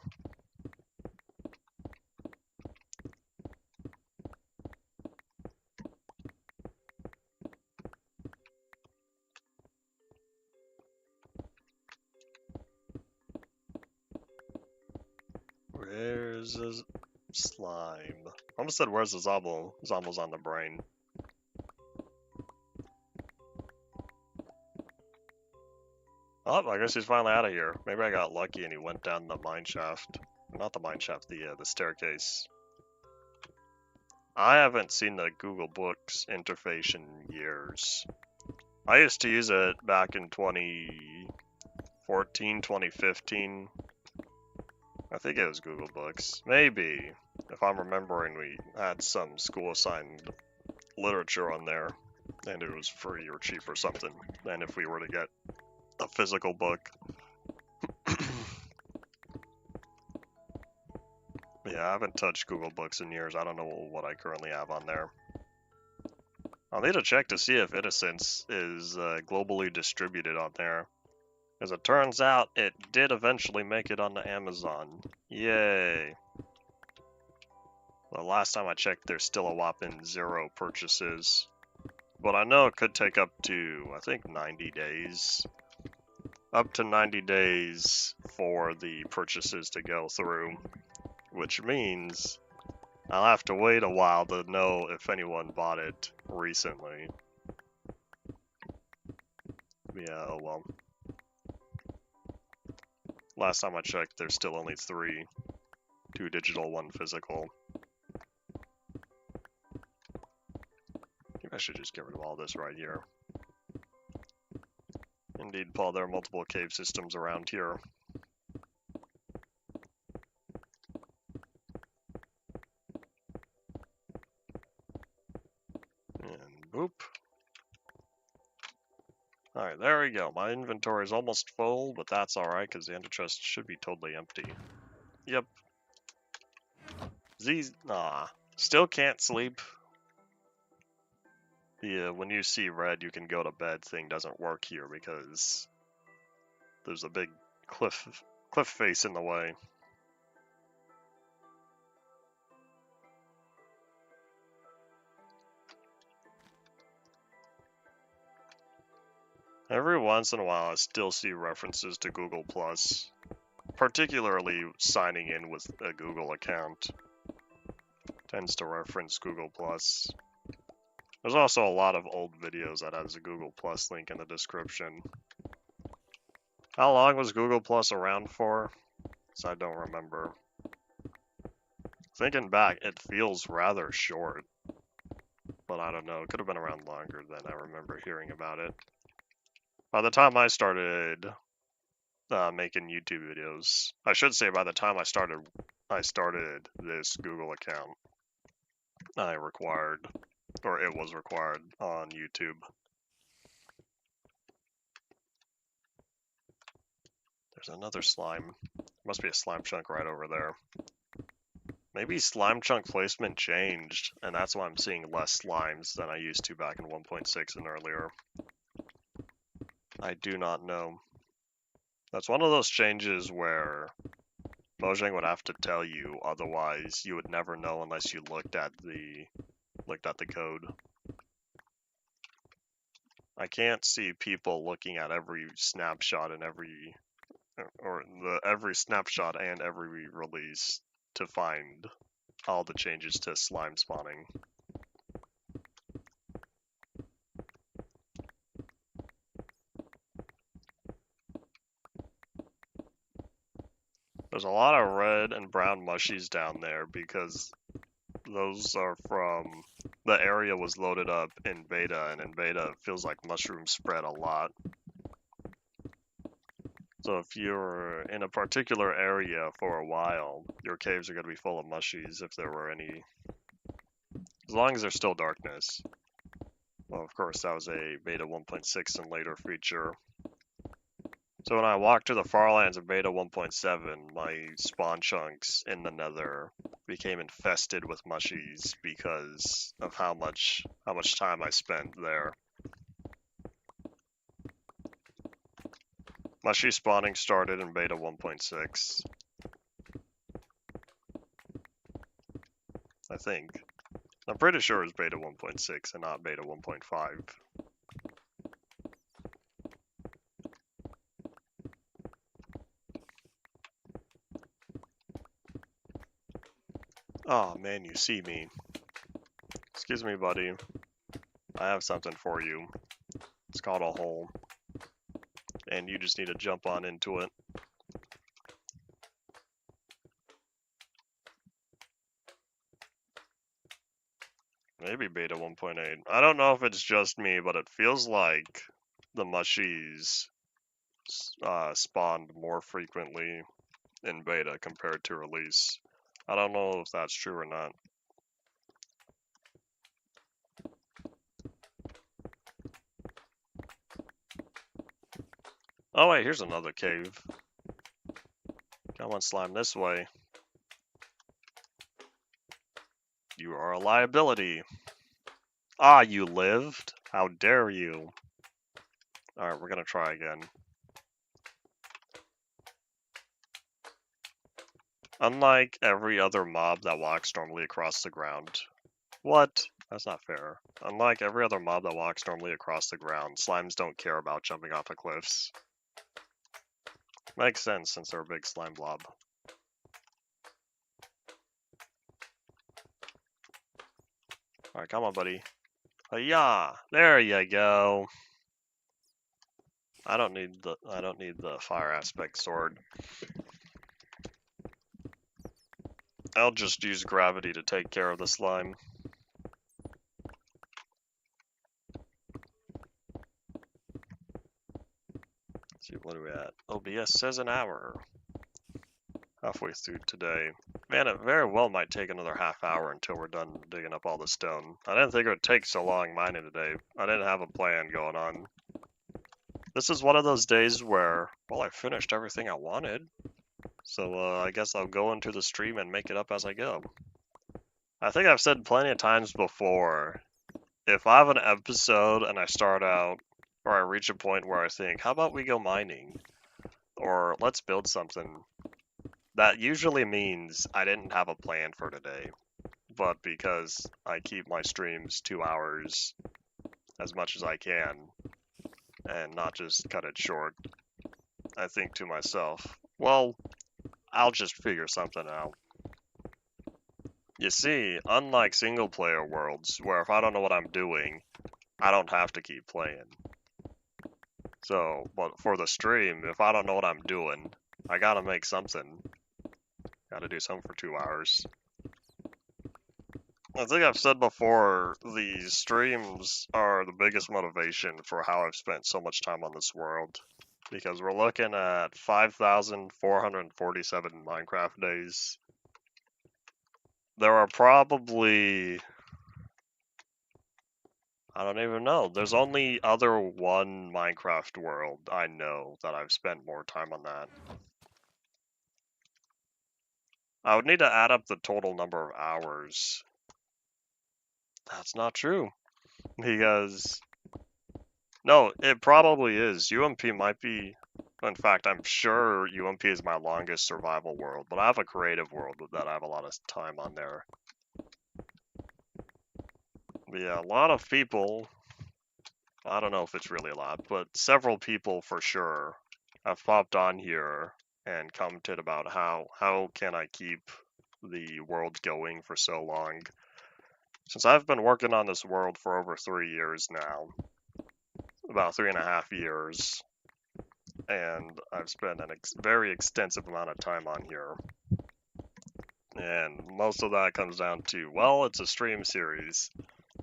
Where's the slime? I almost said where's the Zomble? Zomble's on the brain. Oh, I guess he's finally out of here. Maybe I got lucky and he went down the mine shaft. Not the mine shaft, the staircase. I haven't seen the Google Books interface in years. I used to use it back in 2014, 2015. I think it was Google Books. Maybe. If I'm remembering, we had some school-assigned literature on there, and it was free or cheap or something, than if we were to get a physical book. Yeah, I haven't touched Google Books in years. I don't know what I currently have on there. I'll need to check to see if Innocence is globally distributed on there. As it turns out, it did eventually make it onto Amazon. Yay! The last time I checked, there's still a whopping 0 purchases. But I know it could take up to, I think, 90 days up to 90 days for the purchases to go through, which means I'll have to wait a while to know if anyone bought it recently. Yeah, oh well. Last time I checked, there's still only 3. 2 digital, 1 physical. Maybe I should just get rid of all this right here. Indeed, Paul, there are multiple cave systems around here. And boop. Alright, there we go. My inventory is almost full, but that's alright, because the ender chest should be totally empty. Yep. Still can't sleep. The when you see red, you can go to bed thing doesn't work here because there's a big cliff face in the way. Every once in a while, I still see references to Google+, particularly signing in with a Google account. Tends to reference Google+. There's also a lot of old videos that has a Google+ link in the description. How long was Google+ around for? So I don't remember. Thinking back, it feels rather short. But I don't know, it could have been around longer than I remember hearing about it. By the time I started making YouTube videos, I should say by the time I started this Google account, it was required on YouTube. There's another slime. Must be a slime chunk right over there. Maybe slime chunk placement changed, and that's why I'm seeing less slimes than I used to back in 1.6 and earlier. I do not know. That's one of those changes where Mojang would have to tell you, otherwise you would never know unless you looked at the code. I can't see people looking at every snapshot and every snapshot and every release to find all the changes to slime spawning. There's a lot of red and brown mushies down there because those are from the area was loaded up in beta, and in beta it feels like mushrooms spread a lot. So if you're in a particular area for a while, your caves are going to be full of mushies if there were any. As long as there's still darkness. Well, of course, that was a beta 1.6 and later feature. So when I walked to the Farlands of beta 1.7, my spawn chunks in the nether became infested with mushies because of how much time I spent there. Mushy spawning started in beta 1.6. I think. I'm pretty sure it's beta 1.6 and not beta 1.5. Oh man, you see me. Excuse me, buddy. I have something for you. It's called a hole. And you just need to jump on into it. Maybe beta 1.8. I don't know if it's just me, but it feels like the mushies spawned more frequently in beta compared to release. I don't know if that's true or not. Oh wait, here's another cave. Come on, slime this way. You are a liability. Ah, you lived? How dare you? Alright, we're gonna try again. Unlike every other mob that walks normally across the ground. What? That's not fair. Unlike every other mob that walks normally across the ground, slimes don't care about jumping off of cliffs. Makes sense since they're a big slime blob. Alright, come on, buddy. Yeah, there you go. I don't need the fire aspect sword. I'll just use gravity to take care of the slime. Let's see, what are we at? OBS says an hour. Halfway through today. Man, it very well might take another half hour until we're done digging up all the stone. I didn't think it would take so long mining today. I didn't have a plan going on. This is one of those days where, well, I finished everything I wanted. So I guess I'll go into the stream and make it up as I go. I think I've said plenty of times before, if I have an episode and I start out, or I reach a point where I think, how about we go mining? Or let's build something. That usually means I didn't have a plan for today. But because I keep my streams 2 hours as much as I can, and not just cut it short, I think to myself, well, I'll just figure something out. You see, unlike single player worlds, where if I don't know what I'm doing, I don't have to keep playing. So, but for the stream, if I don't know what I'm doing, I gotta make something. Gotta do something for 2 hours. I think I've said before, the streams are the biggest motivation for how I've spent so much time on this world. Because we're looking at 5,447 Minecraft days. There are probably... I don't even know. There's only other one Minecraft world I know that I've spent more time on that. I would need to add up the total number of hours. That's not true. Because... No, it probably is. UMP might be... In fact, I'm sure UMP is my longest survival world, but I have a creative world that I have a lot of time on there. But yeah, a lot of people... I don't know if it's really a lot, but several people for sure have popped on here and commented about how can I keep the world going for so long. Since I've been working on this world for over 3 years now, about 3.5 years, and I've spent a very extensive amount of time on here. And most of that comes down to, well, it's a stream series.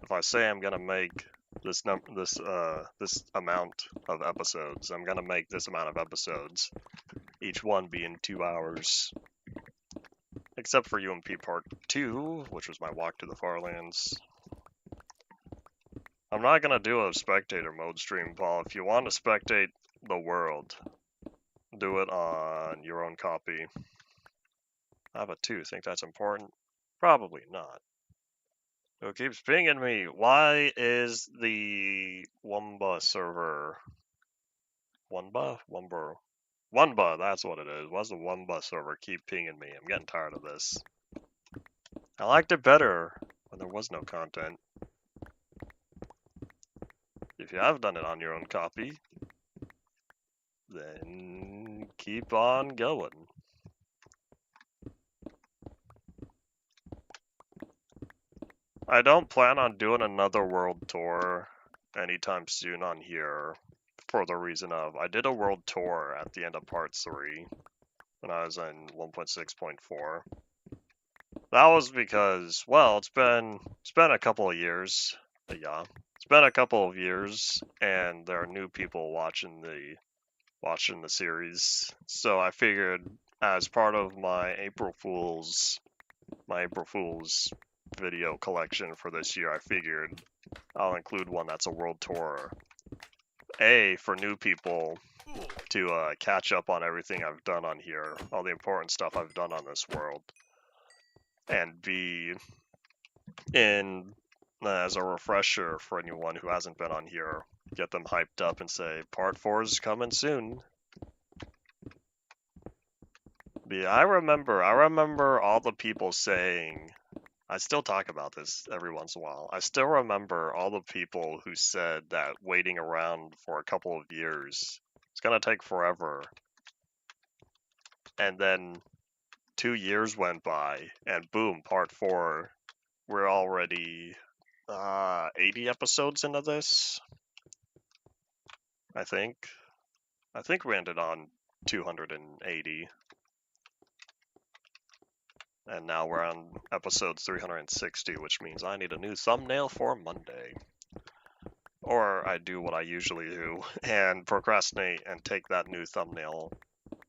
If I say I'm gonna make this amount of episodes, I'm gonna make this amount of episodes, each one being 2 hours. Except for UMP Part 2, which was my walk to the Farlands. I'm not gonna do a spectator mode stream, Paul. If you want to spectate the world, do it on your own copy. I have a 2. Think that's important? Probably not. Who keeps pinging me? Why is the Wumba server... Wumba? Wumba, that's what it is. Why's the Wumba server keep pinging me? I'm getting tired of this. I liked it better when there was no content. If you have done it on your own copy, then keep on going. I don't plan on doing another world tour anytime soon on here for the reason of I did a world tour at the end of part 3 when I was in 1.6.4. That was because, well, it's been a couple of years. Yeah, it's been a couple of years, and there are new people watching the series. So I figured, as part of my April Fool's video collection for this year, I figured I'll include one that's a world tour. A, for new people to catch up on everything I've done on here, all the important stuff I've done on this world. And B, as a refresher for anyone who hasn't been on here, get them hyped up and say, Part 4 is coming soon. Yeah, I remember all the people saying, I still talk about this every once in a while. I still remember all the people who said that waiting around for a couple of years, it's gonna take forever. And then 2 years went by, and boom, part 4. We're already 80 episodes into this, I think. I think we ended on 280. And now we're on episode 360, which means I need a new thumbnail for Monday. Or I do what I usually do and procrastinate and take that new thumbnail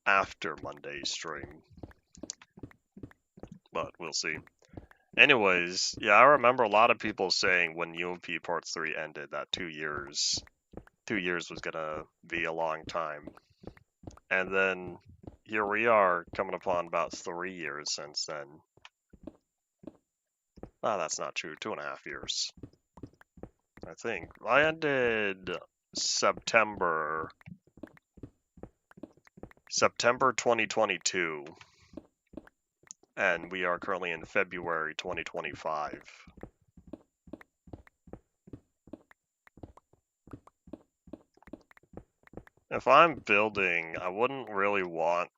after Monday's stream. But we'll see. Anyways, yeah, I remember a lot of people saying when UMP Part 3 ended that 2 years was gonna be a long time. And then here we are, coming upon about 3 years since then. Ah, that's not true, 2.5 years. I think. I ended September 2022. And we are currently in February 2025. If I'm building, I wouldn't really want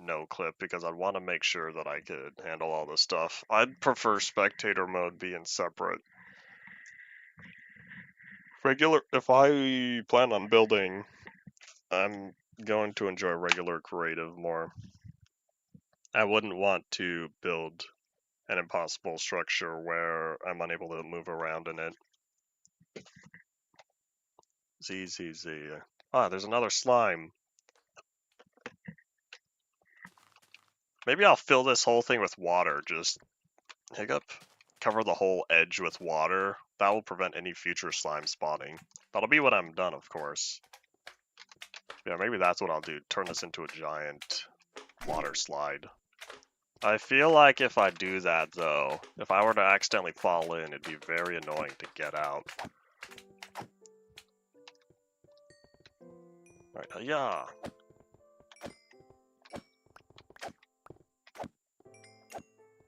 no clip because I'd want to make sure that I could handle all this stuff. I'd prefer spectator mode being separate. If I plan on building, I'm going to enjoy regular creative more. I wouldn't want to build an impossible structure where I'm unable to move around in it. Z. Ah, there's another slime. Maybe I'll fill this whole thing with water. Just hiccup. Cover the whole edge with water. That will prevent any future slime spawning. That'll be when I'm done, of course. Yeah, maybe that's what I'll do. Turn this into a giant water slide. I feel like if I do that, though, if I were to accidentally fall in, it'd be very annoying to get out. Alright, yeah.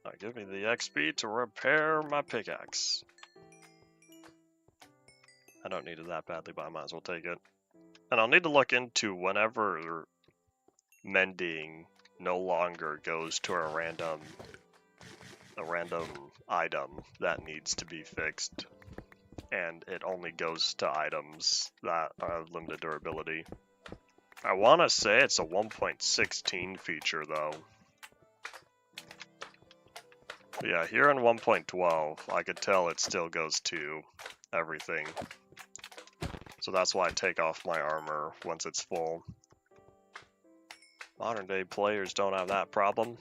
Alright, give me the XP to repair my pickaxe. I don't need it that badly, but I might as well take it. And I'll need to look into whenever mending no longer goes to a random item that needs to be fixed. And it only goes to items that have limited durability. I want to say it's a 1.16 feature, though. But yeah, here in 1.12, I could tell it still goes to everything. So that's why I take off my armor once it's full. Modern day players don't have that problem.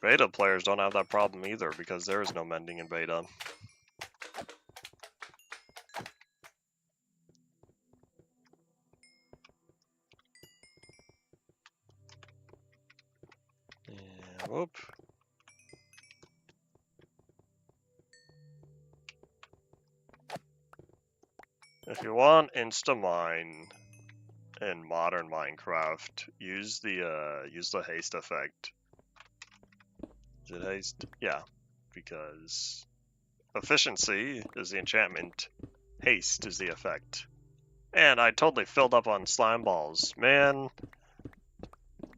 Beta players don't have that problem either because there is no mending in beta. And whoop. If you want insta-mine in modern Minecraft, use the haste effect. Is it haste? Yeah, because efficiency is the enchantment, haste is the effect. And I totally filled up on slime balls. Man,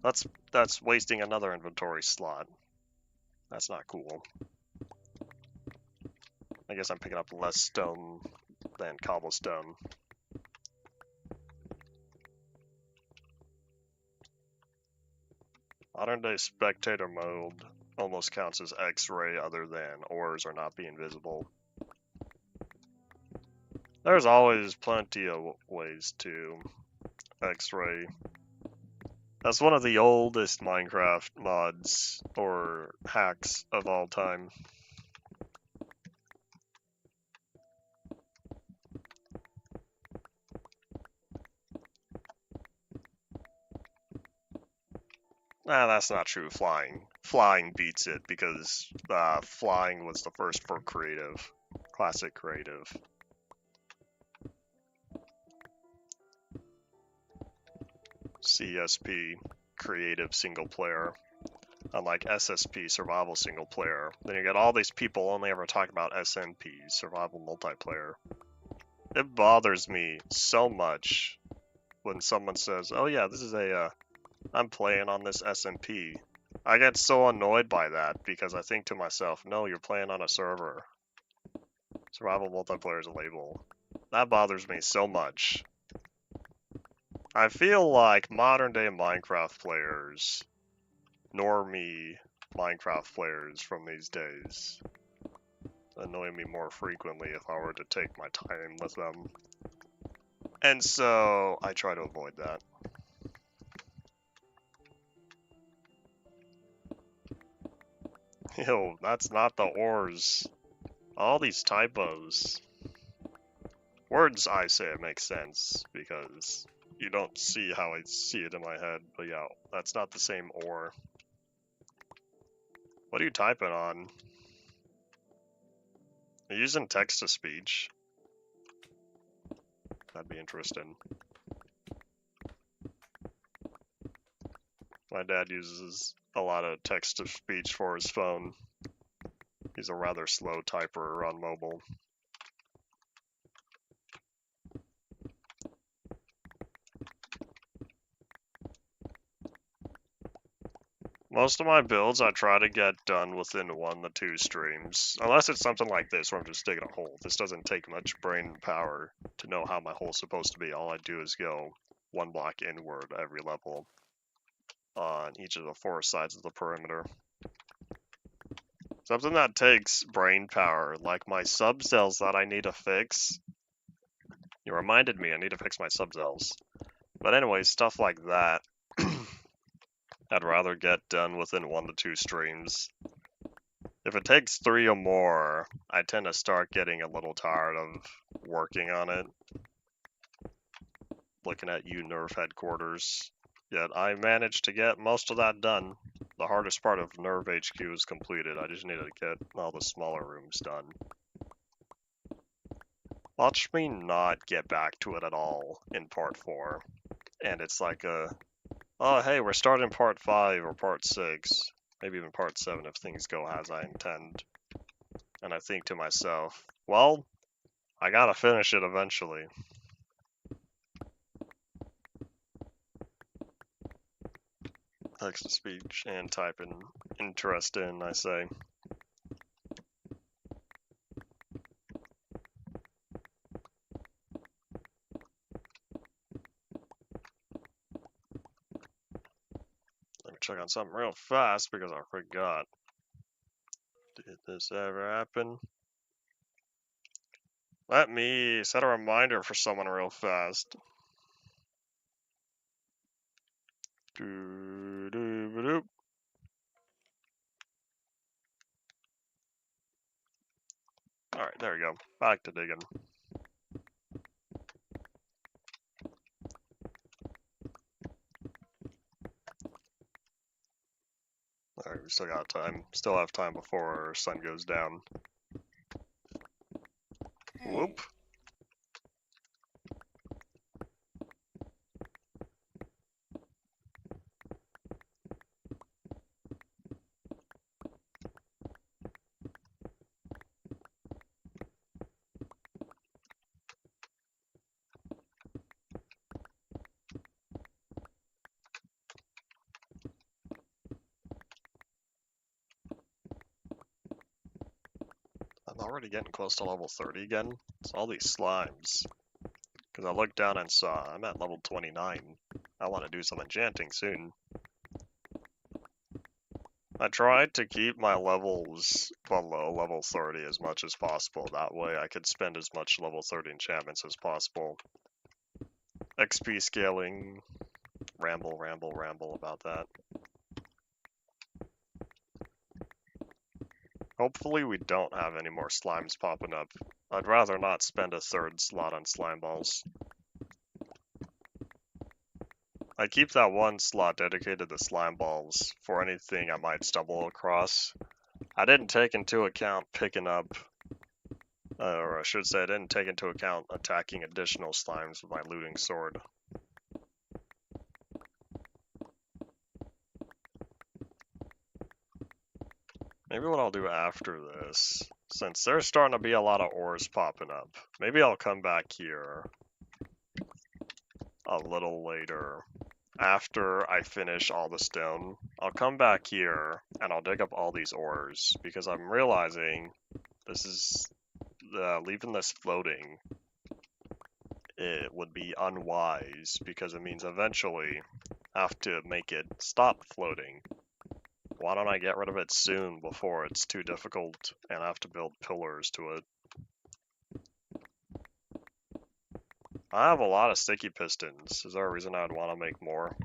that's wasting another inventory slot. That's not cool. I guess I'm picking up less stone than cobblestone. Modern day spectator mode almost counts as X-ray other than ores are not being visible. There's always plenty of ways to X-ray. That's one of the oldest Minecraft mods or hacks of all time. Nah, that's not true. Flying beats it because flying was the first for creative, classic creative. CSP, creative single player, unlike SSP, survival single player. Then you get all these people only ever talking about SMP, survival multiplayer. It bothers me so much when someone says, "Oh yeah, this is I'm playing on this SMP." I get so annoyed by that because I think to myself, "No, you're playing on a server. Survival multiplayer is a label." That bothers me so much. I feel like modern day Minecraft players, normie Minecraft players from these days, annoy me more frequently if I were to take my time with them. And so I try to avoid that. Ew, that's not the ores. All these typos. Words I say it makes sense because you don't see how I see it in my head, but yeah, that's not the same ore. What are you typing on? Are you using text to speech? That'd be interesting. My dad uses a lot of text to speech for his phone. He's a rather slow typer on mobile. Most of my builds I try to get done within 1 to 2 streams. Unless it's something like this where I'm just digging a hole. This doesn't take much brain power to know how my hole's supposed to be. All I do is go 1 block inward every level on each of the 4 sides of the perimeter. Something that takes brain power, like my subcells that I need to fix. You reminded me I need to fix my subcells. But anyway, stuff like that. I'd rather get done within 1 to 2 streams. If it takes 3 or more, I tend to start getting a little tired of working on it. Looking at you, Nerve headquarters. Yet I managed to get most of that done. The hardest part of Nerve HQ is completed. I just needed to get all the smaller rooms done. Watch me not get back to it at all in part 4. And it's like oh hey, we're starting part 5 or part 6. Maybe even part 7 if things go as I intend. And I think to myself, well, I gotta finish it eventually. Text to speech and typing. Interesting, I say. Let me check on something real fast because I forgot. Did this ever happen? Let me set a reminder for someone real fast. Doo-doo-ba-doop. Alright, there we go. Back to digging. Alright, we still got time. Still have time before sun goes down. Whoop. I'm already getting close to level 30 again. It's all these slimes. Because I looked down and saw I'm at level 29. I want to do some enchanting soon. I tried to keep my levels below level 30 as much as possible. That way I could spend as much level 30 enchantments as possible. XP scaling. Ramble about that. Hopefully we don't have any more slimes popping up. I'd rather not spend a 3rd slot on slime balls. I keep that 1 slot dedicated to slime balls for anything I might stumble across. I didn't take into account picking up, or I should say I didn't take into account attacking additional slimes with my looting sword. Maybe what I'll do after this since there's starting to be a lot of ores popping up, maybe I'll come back here a little later. After I finish all the stone, I'll come back here and I'll dig up all these ores because I'm realizing this is leaving this floating. It would be unwise because it means eventually I have to make it stop floating. Why don't I get rid of it soon before it's too difficult and I have to build pillars to it? I have a lot of sticky pistons. Is there a reason I'd want to make more?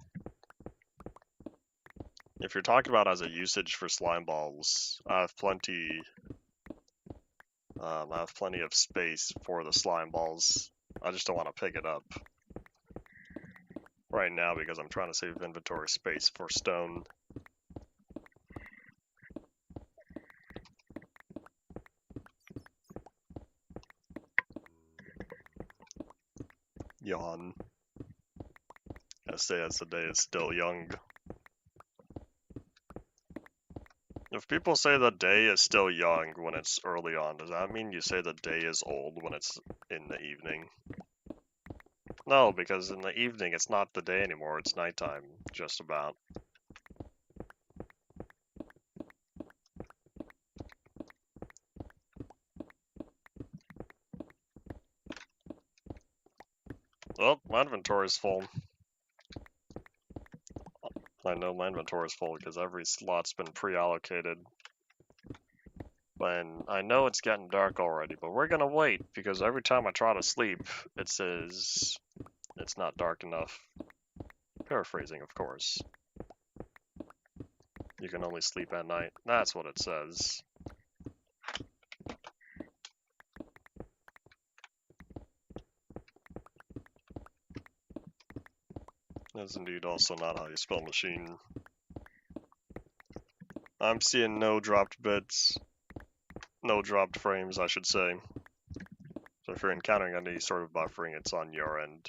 If you're talking about as a usage for slime balls, I have plenty of space for the slime balls. I just don't want to pick it up right now because I'm trying to save inventory space for stone. Yawn. I say as the day is still young. If people say the day is still young when it's early on, does that mean you say the day is old when it's in the evening? No, because in the evening it's not the day anymore, it's nighttime, just about. Oh, my inventory's full. I know my inventory's full because every slot's been pre-allocated. And I know it's getting dark already, but we're gonna wait because every time I try to sleep, it says it's not dark enough. Paraphrasing, of course. You can only sleep at night. That's what it says. That's indeed also not how you spell machine. I'm seeing no dropped bits. No dropped frames, I should say. So if you're encountering any sort of buffering, it's on your end.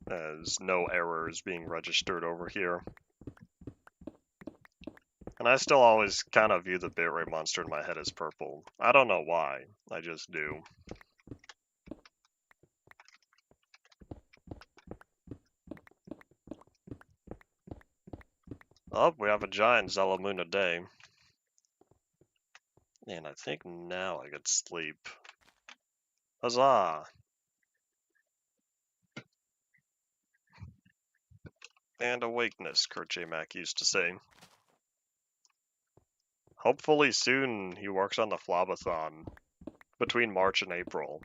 As no errors being registered over here. And I still always kind of view the bitrate monster in my head as purple. I don't know why, I just do. Oh, we have a giant Zelamoon a day. And I think now I could sleep. Huzzah! And awakeness, Kurt J. Mack used to say. Hopefully soon he works on the Flobathon between March and April,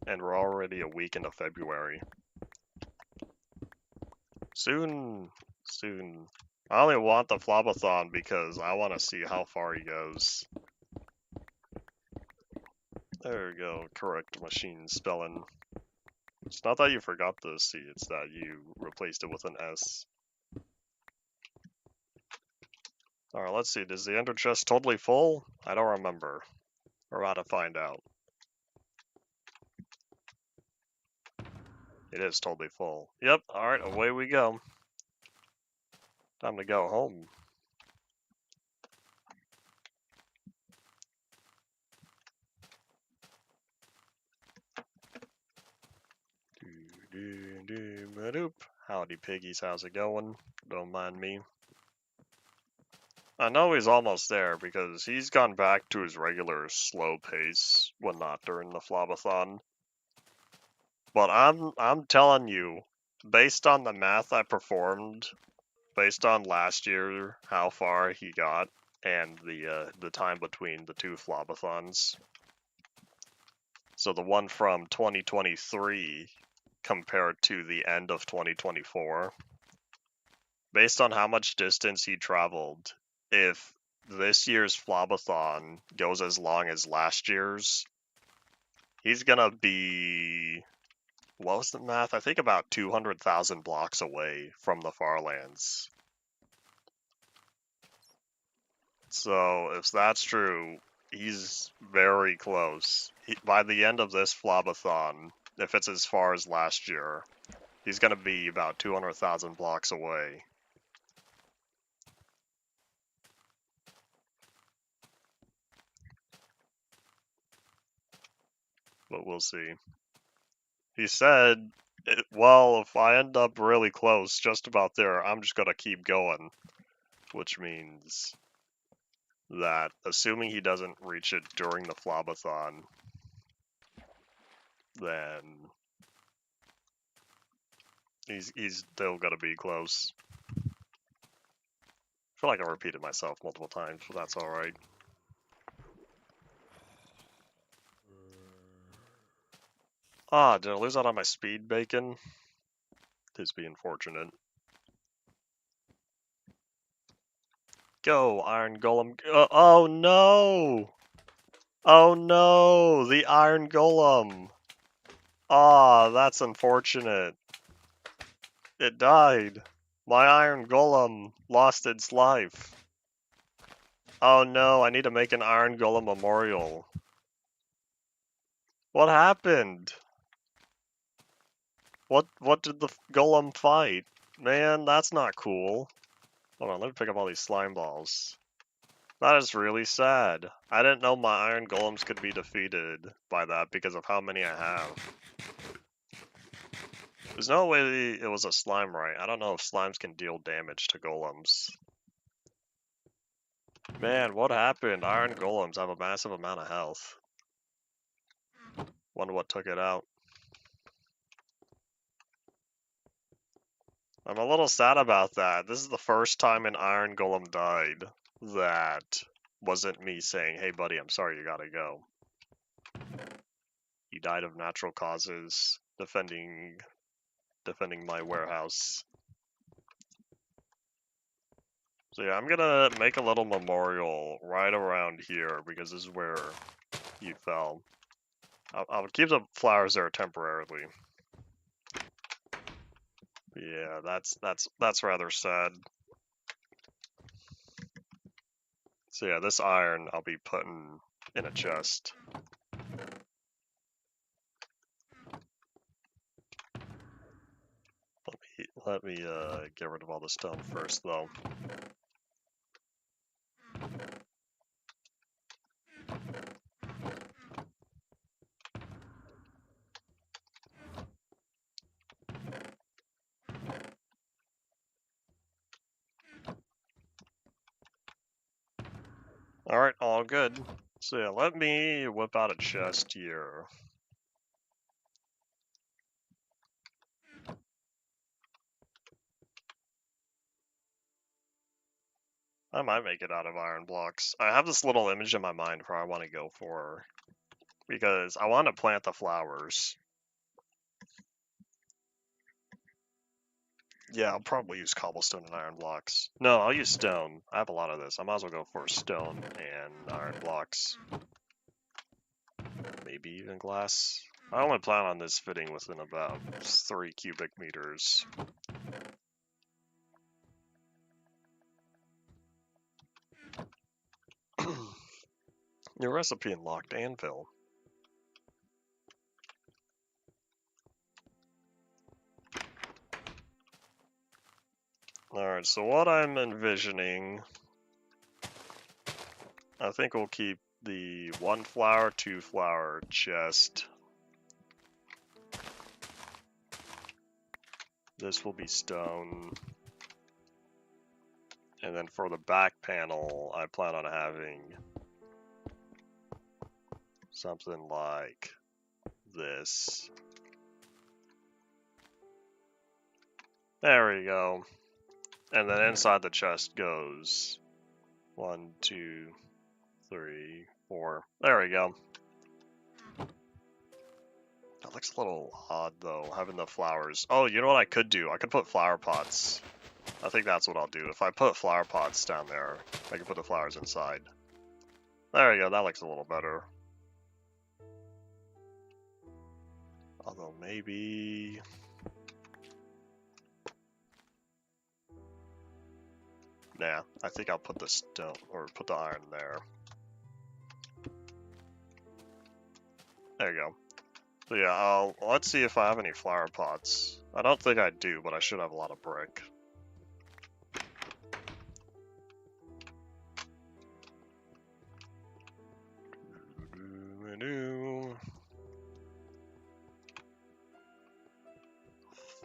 and we're already a week into February. Soon. I only want the Flobathon because I want to see how far he goes. There we go, correct machine spelling. It's not that you forgot the C, it's that you replaced it with an S. Alright, let's see, is the ender chest totally full? I don't remember. We're about to find out. It is totally full. Yep, alright, away we go. Time to go home. Howdy piggies, how's it going? Don't mind me. I know he's almost there because he's gone back to his regular slow pace when not during the Flobathon. But I'm telling you, based on the math I performed, based on last year how far he got, and the time between the two Flobathons. So the one from 2023 compared to the end of 2024. Based on how much distance he traveled, if this year's Flobathon goes as long as last year's, he's gonna be, what was the math? I think about 200,000 blocks away from the Farlands. So if that's true, he's very close. By the end of this Flobathon, if it's as far as last year, he's gonna be about 200,000 blocks away. but we'll see. He said, well, if I end up really close, just about there, I'm just gonna keep going. Which means that, assuming he doesn't reach it during the Flobathon, then he's still gonna be close. I feel like I repeated myself multiple times, but that's alright. Ah, did I lose out on my speed bacon? This be unfortunate. Go, Iron Golem. Oh no! Oh no! The Iron Golem! Ah, that's unfortunate. It died. My Iron Golem lost its life. Oh no, I need to make an Iron Golem memorial. What happened? What did the Golem fight? Man, that's not cool. Hold on, let me pick up all these slime balls. That is really sad. I didn't know my Iron Golems could be defeated by that because of how many I have. There's no way it was a slime right. I don't know if slimes can deal damage to golems. Man, what happened? Iron Golems have a massive amount of health. Wonder what took it out. I'm a little sad about that. This is the first time an Iron Golem died that wasn't me saying, hey buddy, I'm sorry you gotta go. He died of natural causes, defending my warehouse. So yeah, I'm gonna make a little memorial right around here because this is where he fell. I'll keep the flowers there temporarily. Yeah, that's rather sad. So yeah, this iron I'll be putting in a chest. Let me get rid of all the stone first though. Alright, all good. So yeah, let me whip out a chest here. I might make it out of iron blocks. I have this little image in my mind where I want to go for, because I want to plant the flowers. Yeah, I'll probably use cobblestone and iron blocks. No, I'll use stone. I have a lot of this. I might as well go for stone and iron blocks. Maybe even glass. I only plan on this fitting within about 3 cubic meters. New recipe unlocked, anvil. Alright, so what I'm envisioning, I think we'll keep the 1 flower, 2 flower chest. This will be stone. And then for the back panel, I plan on having something like this. There we go. And then inside the chest goes 1, 2, 3, 4. There we go. That looks a little odd though, having the flowers. Oh, you know what I could do? I could put flower pots. I think that's what I'll do. If I put flower pots down there, I can put the flowers inside. There we go, that looks a little better. Although maybe... Nah, I think I'll put the stone, or put the iron there. There you go. So yeah, let's see if I have any flower pots. I don't think I do, but I should have a lot of brick.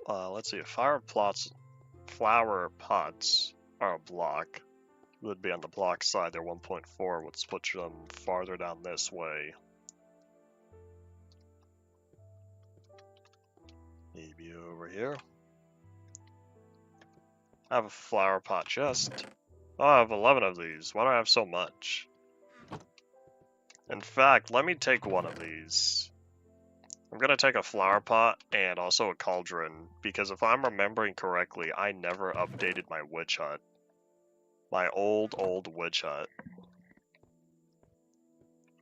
let's see, flower pots are a block. Would be on the block side, they're 1.4, would switch them farther down this way. Maybe over here. I have a flower pot chest. Oh, I have 11 of these. Why do I have so much? In fact, let me take one of these. I'm gonna take a flower pot and also a cauldron, because if I'm remembering correctly, I never updated my witch hut. My old witch hut.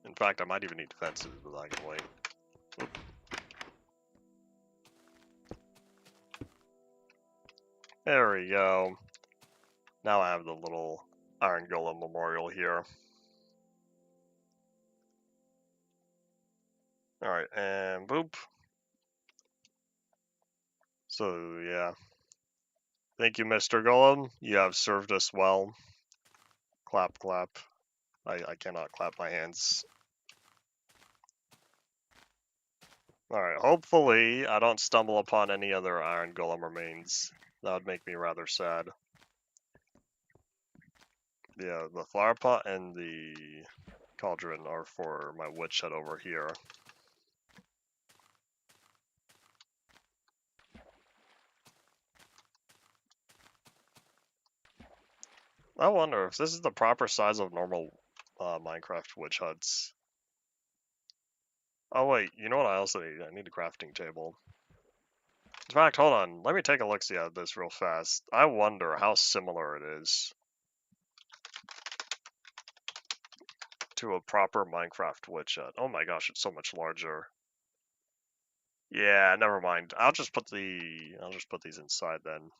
In fact, I might even need fences, but I can wait. Oop. There we go. Now I have the little Iron Golem memorial here. Alright, and boop. So, yeah. Thank you, Mr. Golem. You have served us well. Clap, clap. I cannot clap my hands. Alright, hopefully I don't stumble upon any other Iron Golem remains. That would make me rather sad. Yeah, the flower pot and the cauldron are for my witch hut over here. I wonder if this is the proper size of normal Minecraft witch huts. Oh wait, you know what I also need? I need a crafting table. In fact, hold on. Let me take a look-see at this real fast. I wonder how similar it is to a proper Minecraft witch hut. Oh my gosh, it's so much larger. Yeah, never mind. I'll just put these inside then.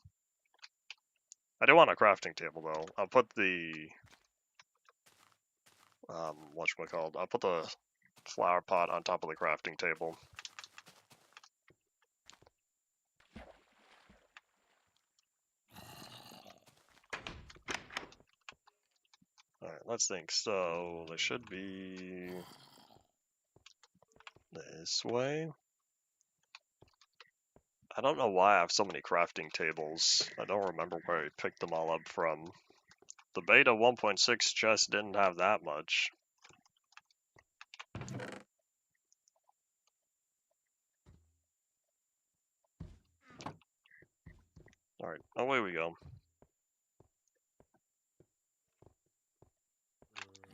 I do want a crafting table though. I'll put the whatchamacallit, I'll put the flower pot on top of the crafting table. Alright, let's think. So, they should be this way. I don't know why I have so many crafting tables. I don't remember where I picked them all up from. The beta 1.6 just didn't have that much. Alright, away we go.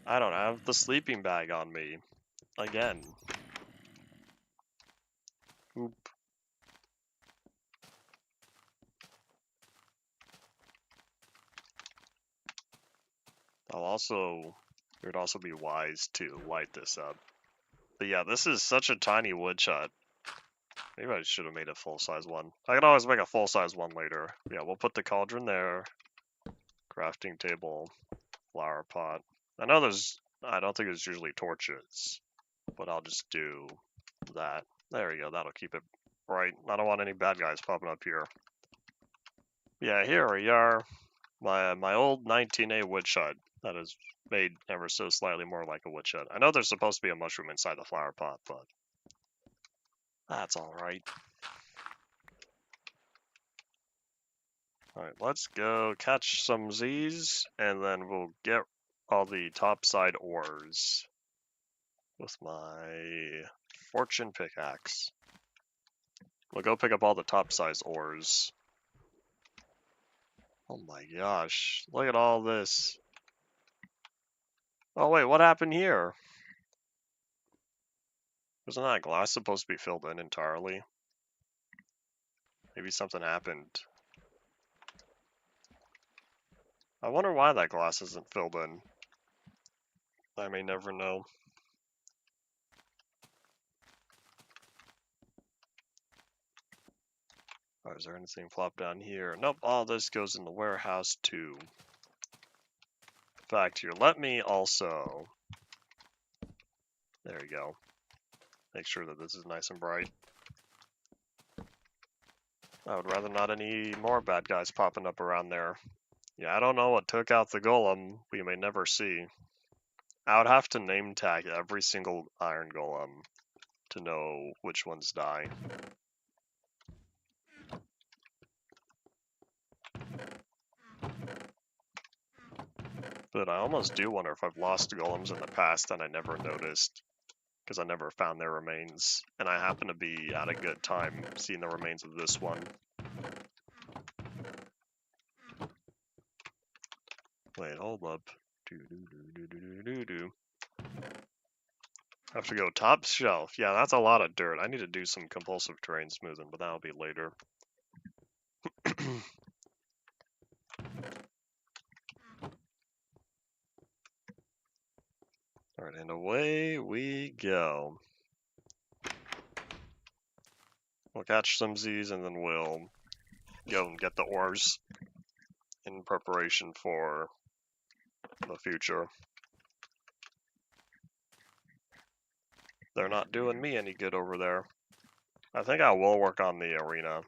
I don't have the sleeping bag on me. Again. Oop. It would also be wise to light this up. But yeah, this is such a tiny wood hut. Maybe I should have made a full-size one. I can always make a full-size one later. Yeah, we'll put the cauldron there. Crafting table. Flower pot. I don't think there's usually torches. But I'll just do that. There we go, that'll keep it bright. I don't want any bad guys popping up here. Yeah, here we are. My old 19A witch hut that is made ever so slightly more like a witch hut. I know there's supposed to be a mushroom inside the flower pot, but that's alright. Alright, let's go catch some Z's, and then we'll get all the topside ores with my fortune pickaxe. We'll go pick up all the top-size ores. Oh my gosh, look at all this. Oh wait, what happened here? Wasn't that glass supposed to be filled in entirely? Maybe something happened. I wonder why that glass isn't filled in. I may never know. Oh, is there anything flopped down here? Nope, all this goes in the warehouse too. In fact, here, let me also... There we go. Make sure that this is nice and bright. I would rather not any more bad guys popping up around there. Yeah, I don't know what took out the golem. We may never see. I would have to name tag every single iron golem to know which ones die. But I almost do wonder if I've lost golems in the past and I never noticed, because I never found their remains. And I happen to be at a good time seeing the remains of this one. Wait, hold up. Have to go top shelf. Yeah, that's a lot of dirt. I need to do some compulsive terrain smoothing, but that'll be later. Alright, and away we go. We'll catch some Z's and then we'll go and get the ores in preparation for the future. They're not doing me any good over there. I think I will work on the arena.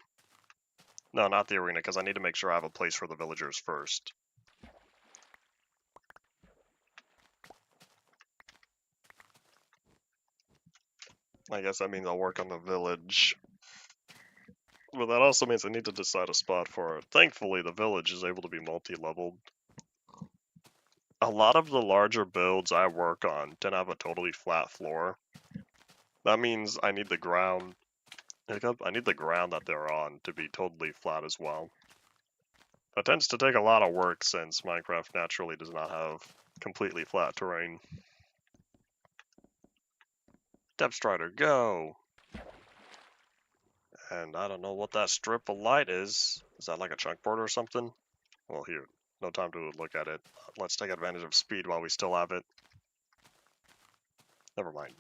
No, not the arena, because I need to make sure I have a place for the villagers first. I guess that means I'll work on the village. But that also means I need to decide a spot for it. Thankfully, the village is able to be multi-leveled. A lot of the larger builds I work on tend to have a totally flat floor. That means I need the ground. I need the ground that they're on to be totally flat as well. That tends to take a lot of work since Minecraft naturally does not have completely flat terrain. Depth Strider, go! And I don't know what that strip of light is. Is that like a chunk board or something? Well, here, no time to look at it. Let's take advantage of speed while we still have it. Never mind.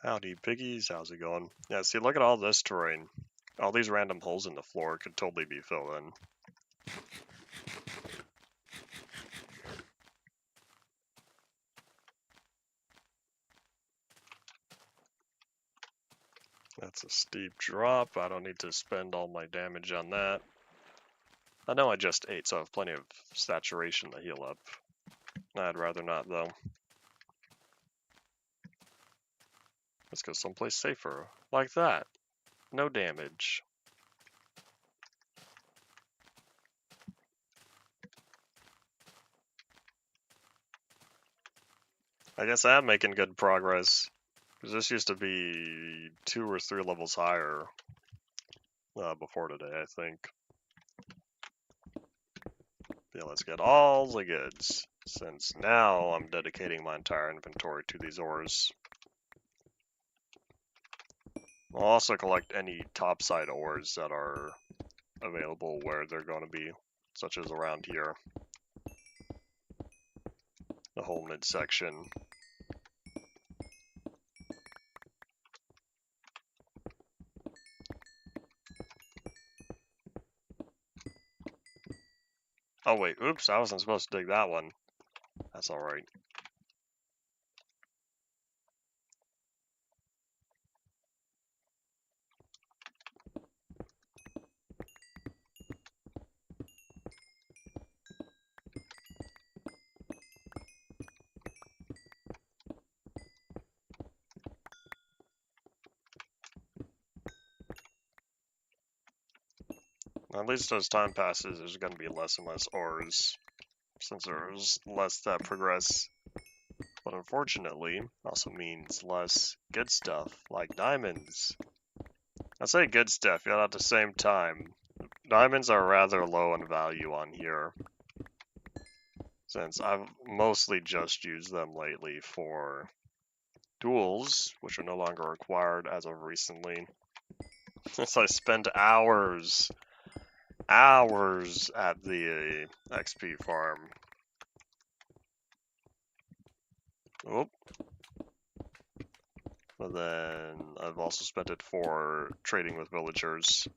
Howdy, piggies. How's it going? Yeah, see, look at all this terrain. All these random holes in the floor could totally be filled in. That's a steep drop. I don't need to spend all my damage on that. I know I just ate, so I have plenty of saturation to heal up. I'd rather not, though. Let's go someplace safer. Like that. No damage. I guess I am making good progress. Because this used to be 2 or 3 levels higher before today, I think. Yeah, let's get all the goods, since now I'm dedicating my entire inventory to these ores. I'll also collect any topside ores that are available where they're going to be, such as around here. The whole midsection. Oh wait, oops, I wasn't supposed to dig that one. That's alright. At least as time passes, there's going to be less and less ores, since there's less that progress. But unfortunately, also means less good stuff, like diamonds. I say good stuff, yet at the same time, diamonds are rather low in value on here, since I've mostly just used them lately for duels, which are no longer required as of recently. Since I spend hours at the XP farm. Oop. But then I've also spent it for trading with villagers.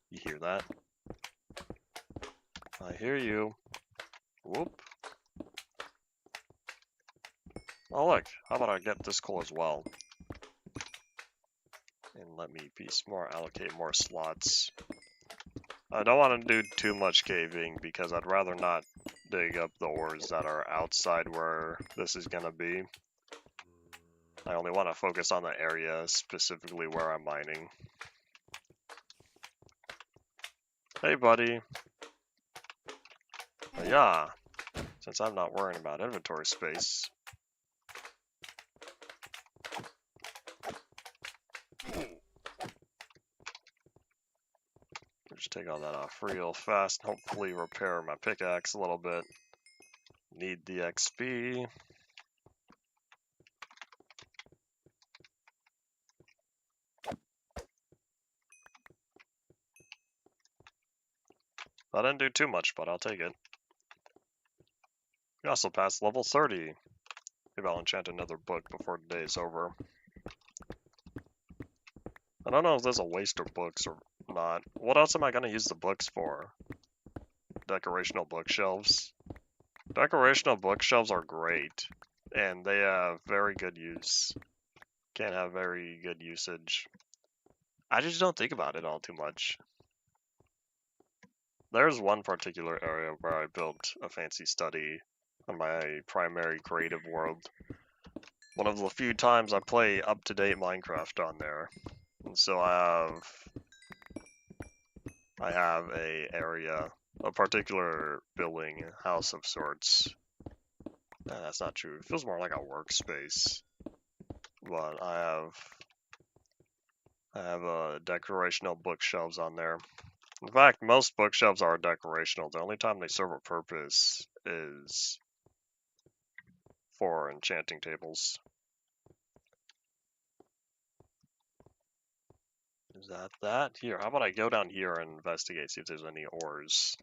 You hear that? I hear you. Whoop. Oh look, how about I get this coal as well? And let me be smart, allocate more slots. I don't want to do too much caving because I'd rather not dig up the ores that are outside where this is gonna be. I only want to focus on the area specifically where I'm mining. Hey buddy. Yeah, since I'm not worrying about inventory space. Just take all that off real fast and hopefully repair my pickaxe a little bit. Need the XP. I didn't do too much, but I'll take it. We also passed level 30. Maybe I'll enchant another book before the day is over. I don't know if there's a waste of books or not. What else am I going to use the books for? Decorational bookshelves. Decorational bookshelves are great, and they have very good use. Can have very good usage. I just don't think about it all too much. There's one particular area where I built a fancy study on my primary creative world. One of the few times I play up-to-date Minecraft on there. And so I have a particular building, house of sorts. That's not true. It feels more like a workspace. But I have decorational bookshelves on there. In fact, most bookshelves are decorational. The only time they serve a purpose is for enchanting tables. Is that? Here, how about I go down here and investigate, see if there's any ores.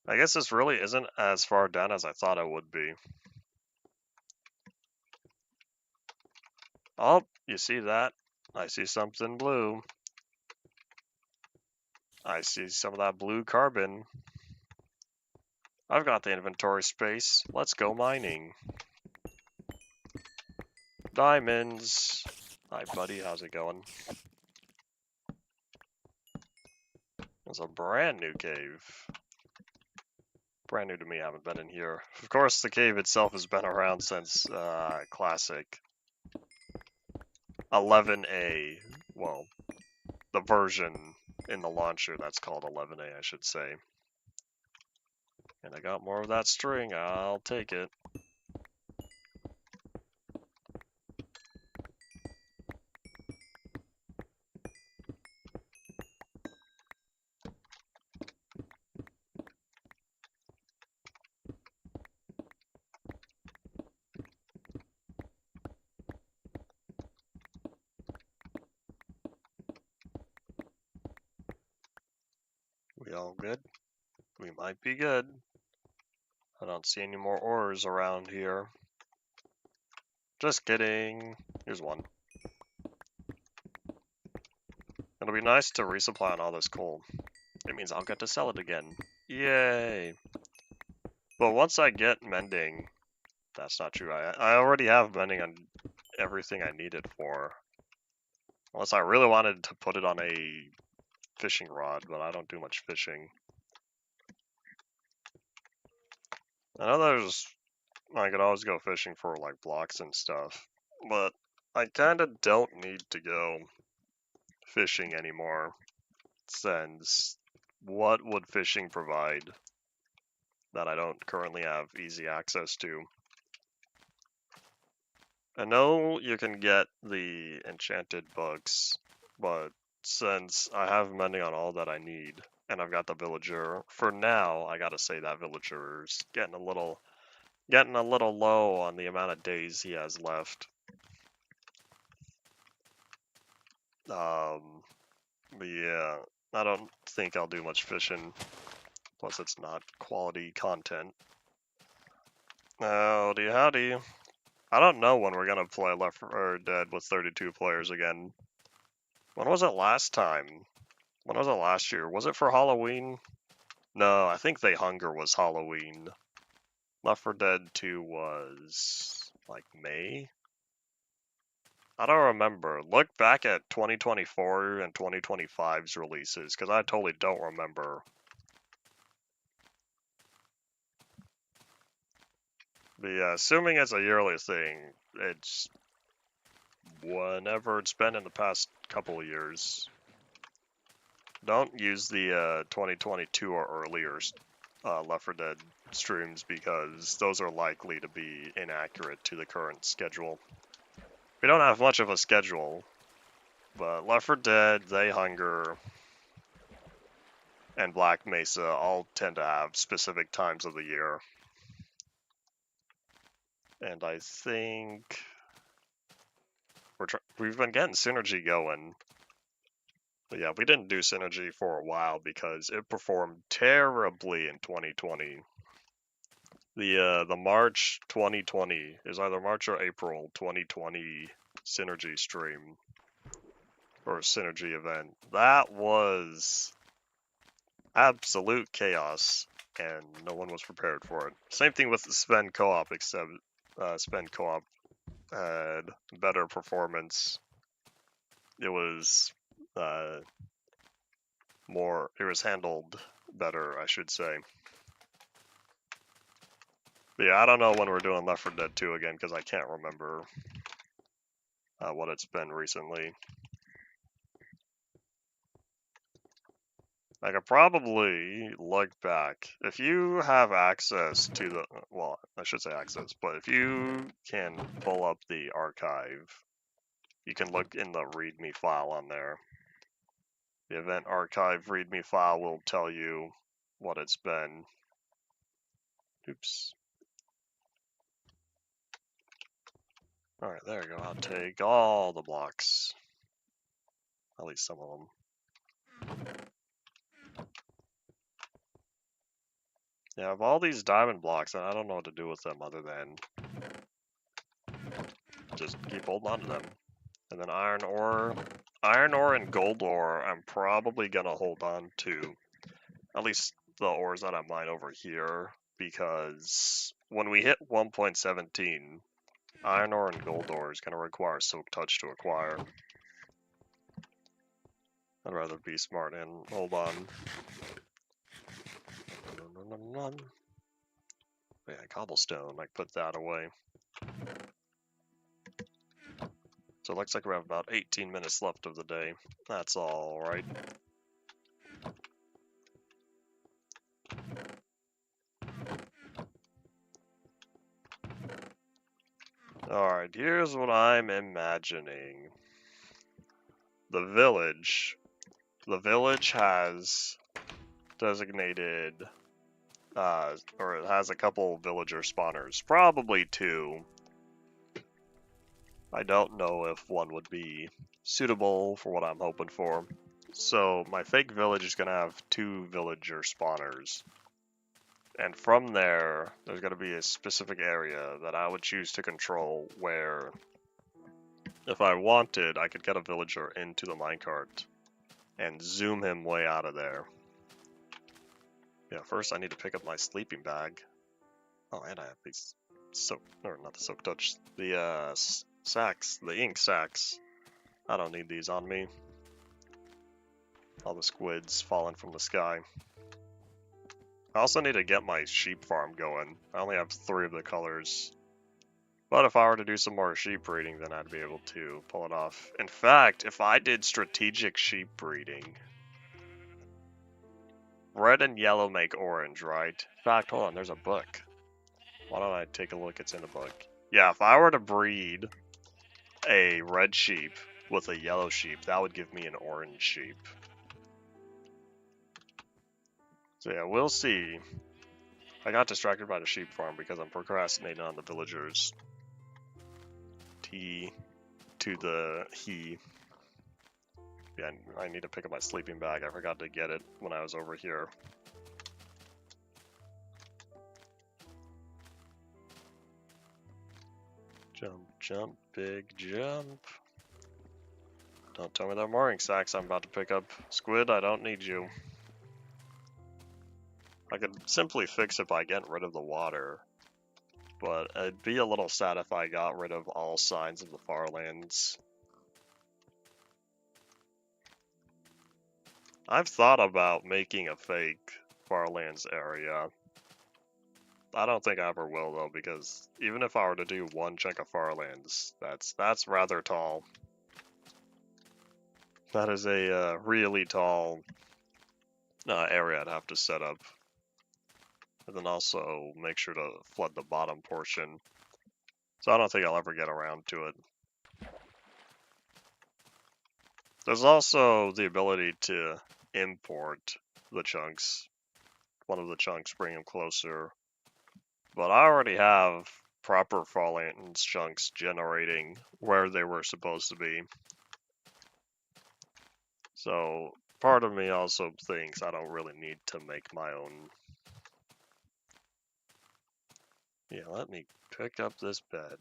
I guess this really isn't as far down as I thought it would be. Oh, you see that? I see something blue. I see some of that blue carbon. I've got the inventory space. Let's go mining. Diamonds. Hi, buddy. How's it going? It's a brand new cave. Brand new to me. I haven't been in here. Of course, the cave itself has been around since Classic 11A. Well, the version in the launcher that's called 11A, I should say. And I got more of that string. I'll take it. We all good? We might be good. I don't see any more ores around here. Just kidding. Here's one. It'll be nice to resupply on all this coal. It means I'll get to sell it again. Yay! But once I get mending, that's not true. I already have mending on everything I need it for. Unless I really wanted to put it on a fishing rod, but I don't do much fishing. I know I could always go fishing for like blocks and stuff, but I kinda don't need to go fishing anymore, since what would fishing provide that I don't currently have easy access to? I know you can get the enchanted books, but since I have mending on all that I need, and I've got the villager, for now, I gotta say that villager's getting a little low on the amount of days he has left. But yeah, I don't think I'll do much fishing, plus it's not quality content. Howdy, howdy. I don't know when we're gonna play Left 4 Dead with 32 players again. When was it last time? When was it last year? Was it for Halloween? No, I think The Hunger was Halloween. Left 4 Dead 2 was like May? I don't remember. Look back at 2024 and 2025's releases, because I totally don't remember. But yeah, assuming it's a yearly thing, it's whenever it's been in the past couple of years. Don't use the 2022 or earlier Left 4 Dead streams because those are likely to be inaccurate to the current schedule. We don't have much of a schedule, but Left 4 Dead, They Hunger, and Black Mesa all tend to have specific times of the year. And I think we've been getting Synergy going. But yeah, we didn't do Synergy for a while because it performed terribly in 2020. The March 2020 is either March or April 2020 Synergy stream or Synergy event. That was absolute chaos, and no one was prepared for it. Same thing with the Spend Co-op, except Spend Co-op had better performance. It was it was handled better, I should say. But yeah, I don't know when we're doing Left 4 Dead 2 again, because I can't remember what it's been recently. I could probably look back. If you have access to the, well, I should say access, but if you can pull up the archive, you can look in the README file on there. The event archive README file will tell you what it's been. Oops. Alright, there you go. I'll take all the blocks. At least some of them. Yeah, I have all these diamond blocks, and I don't know what to do with them other than just keep holding on to them. And then iron ore and gold ore, I'm probably gonna hold on to. At least the ores that I mine over here, because when we hit 1.17, iron ore and gold ore is gonna require Silk Touch to acquire. I'd rather be smart and hold on. Yeah, cobblestone, I put that away. So it looks like we have about 18 minutes left of the day. That's all right. Alright, here's what I'm imagining. The village. The village has designated, or it has a couple villager spawners. Probably two. I don't know if one would be suitable for what I'm hoping for. So my fake village is going to have two villager spawners. And from there, there's going to be a specific area that I would choose to control where, if I wanted, I could get a villager into the minecart and zoom him way out of there. Yeah, first I need to pick up my sleeping bag. Oh, and I have these not the soak touch, the sacks, the ink sacks. I don't need these on me. All the squids falling from the sky. I also need to get my sheep farm going. I only have 3 of the colors. But if I were to do some more sheep breeding, then I'd be able to pull it off. In fact, if I did strategic sheep breeding, red and yellow make orange, right? In fact, hold on, there's a book. Why don't I take a look? It's in the book. Yeah, if I were to breed a red sheep with a yellow sheep, that would give me an orange sheep. So yeah, we'll see. I got distracted by the sheep farm because I'm procrastinating on the villagers. T to the he. Yeah, I need to pick up my sleeping bag. I forgot to get it when I was over here. Jump, jump, big jump. Don't tell me they're mooring sacks I'm about to pick up. Squid, I don't need you. I could simply fix it by getting rid of the water. but it'd be a little sad if I got rid of all signs of the Farlands. I've thought about making a fake Farlands area. I don't think I ever will though, because even if I were to do one chunk of Farlands, that's rather tall. That is a really tall area I'd have to set up. And then also make sure to flood the bottom portion. So I don't think I'll ever get around to it. There's also the ability to import the chunks. One of the chunks, bring them closer. But I already have proper Farlands chunks generating where they were supposed to be. So part of me also thinks I don't really need to make my own. Yeah, let me pick up this bed,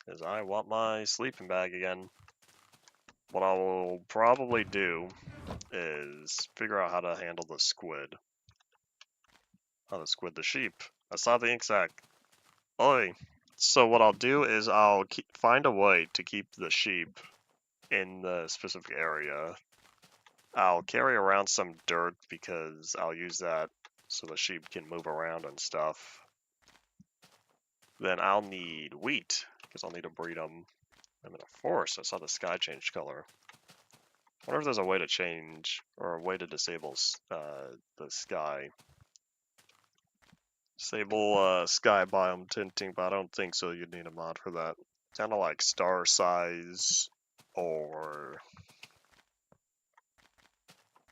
because I want my sleeping bag again. What I will probably do is figure out how to handle the squid. How to squid the sheep. I saw the ink sac. Oi! So what I'll do is I'll find a way to keep the sheep in the specific area. I'll carry around some dirt because I'll use that so the sheep can move around and stuff. Then I'll need wheat because I'll need to breed them. I'm in a forest. I saw the sky change color. I wonder if there's a way to change or a way to disable the sky. Disable sky biome tinting, but I don't think so. You'd need a mod for that. Kind of like star size or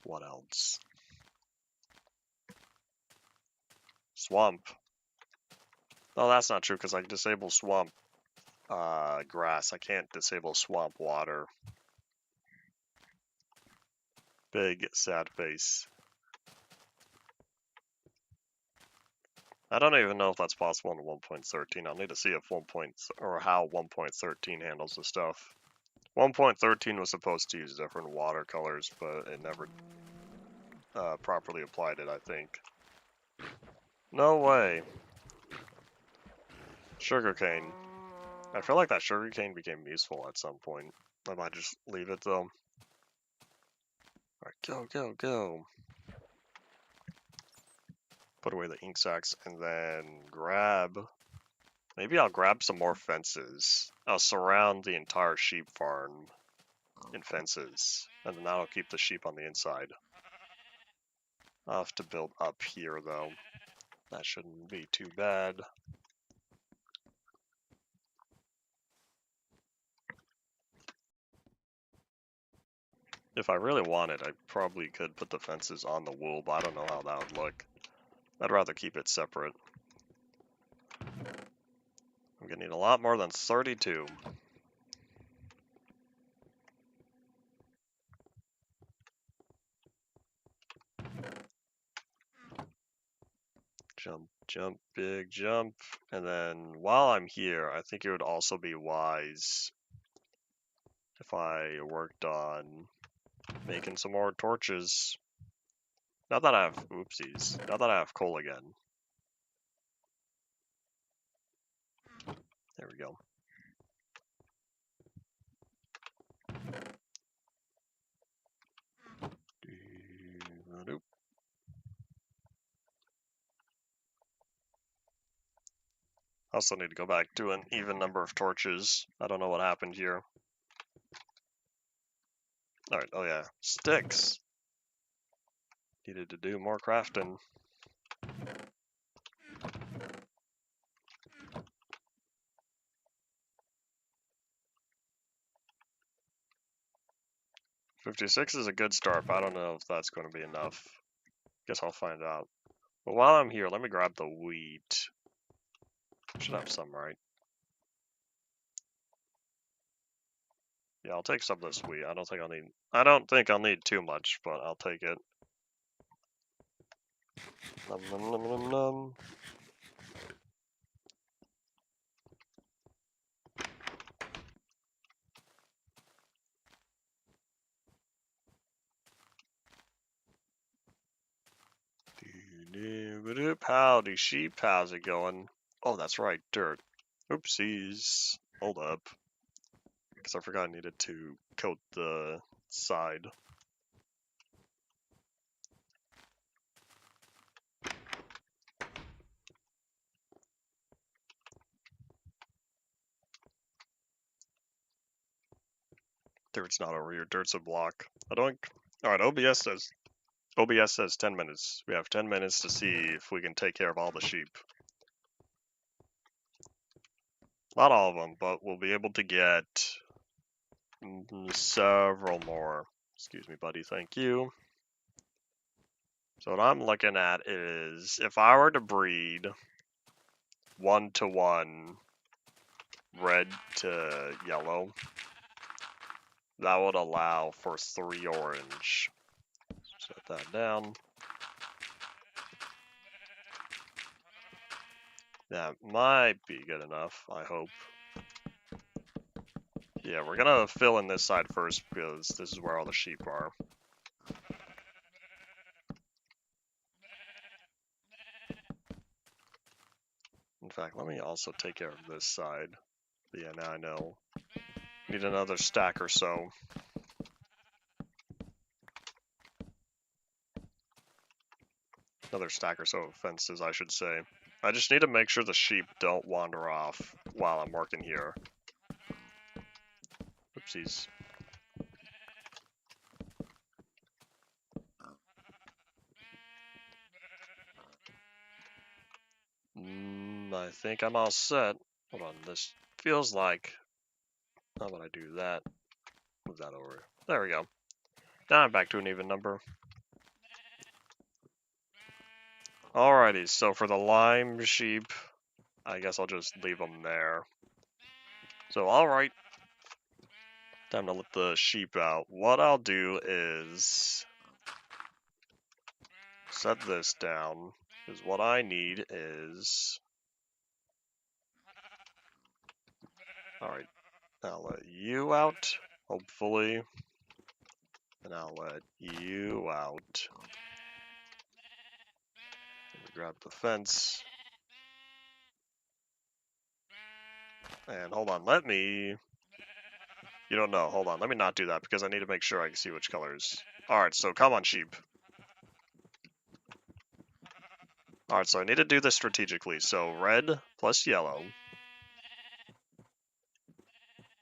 what else? Swamp. No, that's not true because I can disable swamp grass. I can't disable swamp water. Big sad face. I don't even know if that's possible in 1.13. I'll need to see if how 1.13 handles the stuff. 1.13 was supposed to use different watercolors, but it never properly applied it, I think. No way. Sugarcane. I feel like that sugarcane became useful at some point. I might just leave it though. Alright, go, go, go. Put away the ink sacs and then grab. Maybe I'll grab some more fences. I'll surround the entire sheep farm in fences, and then that'll keep the sheep on the inside. I'll have to build up here though. That shouldn't be too bad. If I really wanted, I probably could put the fences on the wool, but I don't know how that would look. I'd rather keep it separate. I'm gonna need a lot more than 32. Jump, jump, big jump. And then while I'm here, I think it would also be wise if I worked on making some more torches. Now that I have, oopsies, now that I have coal again. There we go. I also need to go back to an even number of torches. I don't know what happened here. Alright, oh yeah, sticks. Needed to do more crafting. $56 is a good start, but I don't know if that's going to be enough. Guess I'll find out. But while I'm here, let me grab the wheat. Should have some, right? Yeah, I'll take some of this wheat. I don't think I'll need too much, but I'll take it. Nom, nom, nom, nom, nom. Howdy sheep, how's it going? Oh, that's right, dirt. Oopsies. Hold up. Because I forgot I needed to coat the side. Dirt's not over here. Dirt's a block. I don't. Alright, OBS says 10 minutes. We have 10 minutes to see if we can take care of all the sheep. Not all of them, but we'll be able to get several more. Excuse me, buddy. Thank you. So what I'm looking at is if I were to breed 1-to-1 red to yellow, that would allow for 3 orange. Set that down. That might be good enough, I hope. Yeah, we're gonna fill in this side first because this is where all the sheep are. In fact, let me also take care of this side. But yeah, now I know. Need another stack or so. Another stack or so of fences, I should say. I just need to make sure the sheep don't wander off while I'm working here. Oopsies. I think I'm all set. Hold on, this feels like... How would I do that? Move that over. There we go. Now I'm back to an even number. Alrighty, so for the lime sheep, I guess I'll just leave them there. So, alright. Time to let the sheep out. What I'll do is set this down, because what I need is... Alright, I'll let you out, hopefully. And I'll let you out. Grab the fence. And hold on, let me... You don't know, hold on, let me not do that, because I need to make sure I can see which colors. Alright, so come on, sheep. Alright, so I need to do this strategically. So red plus yellow.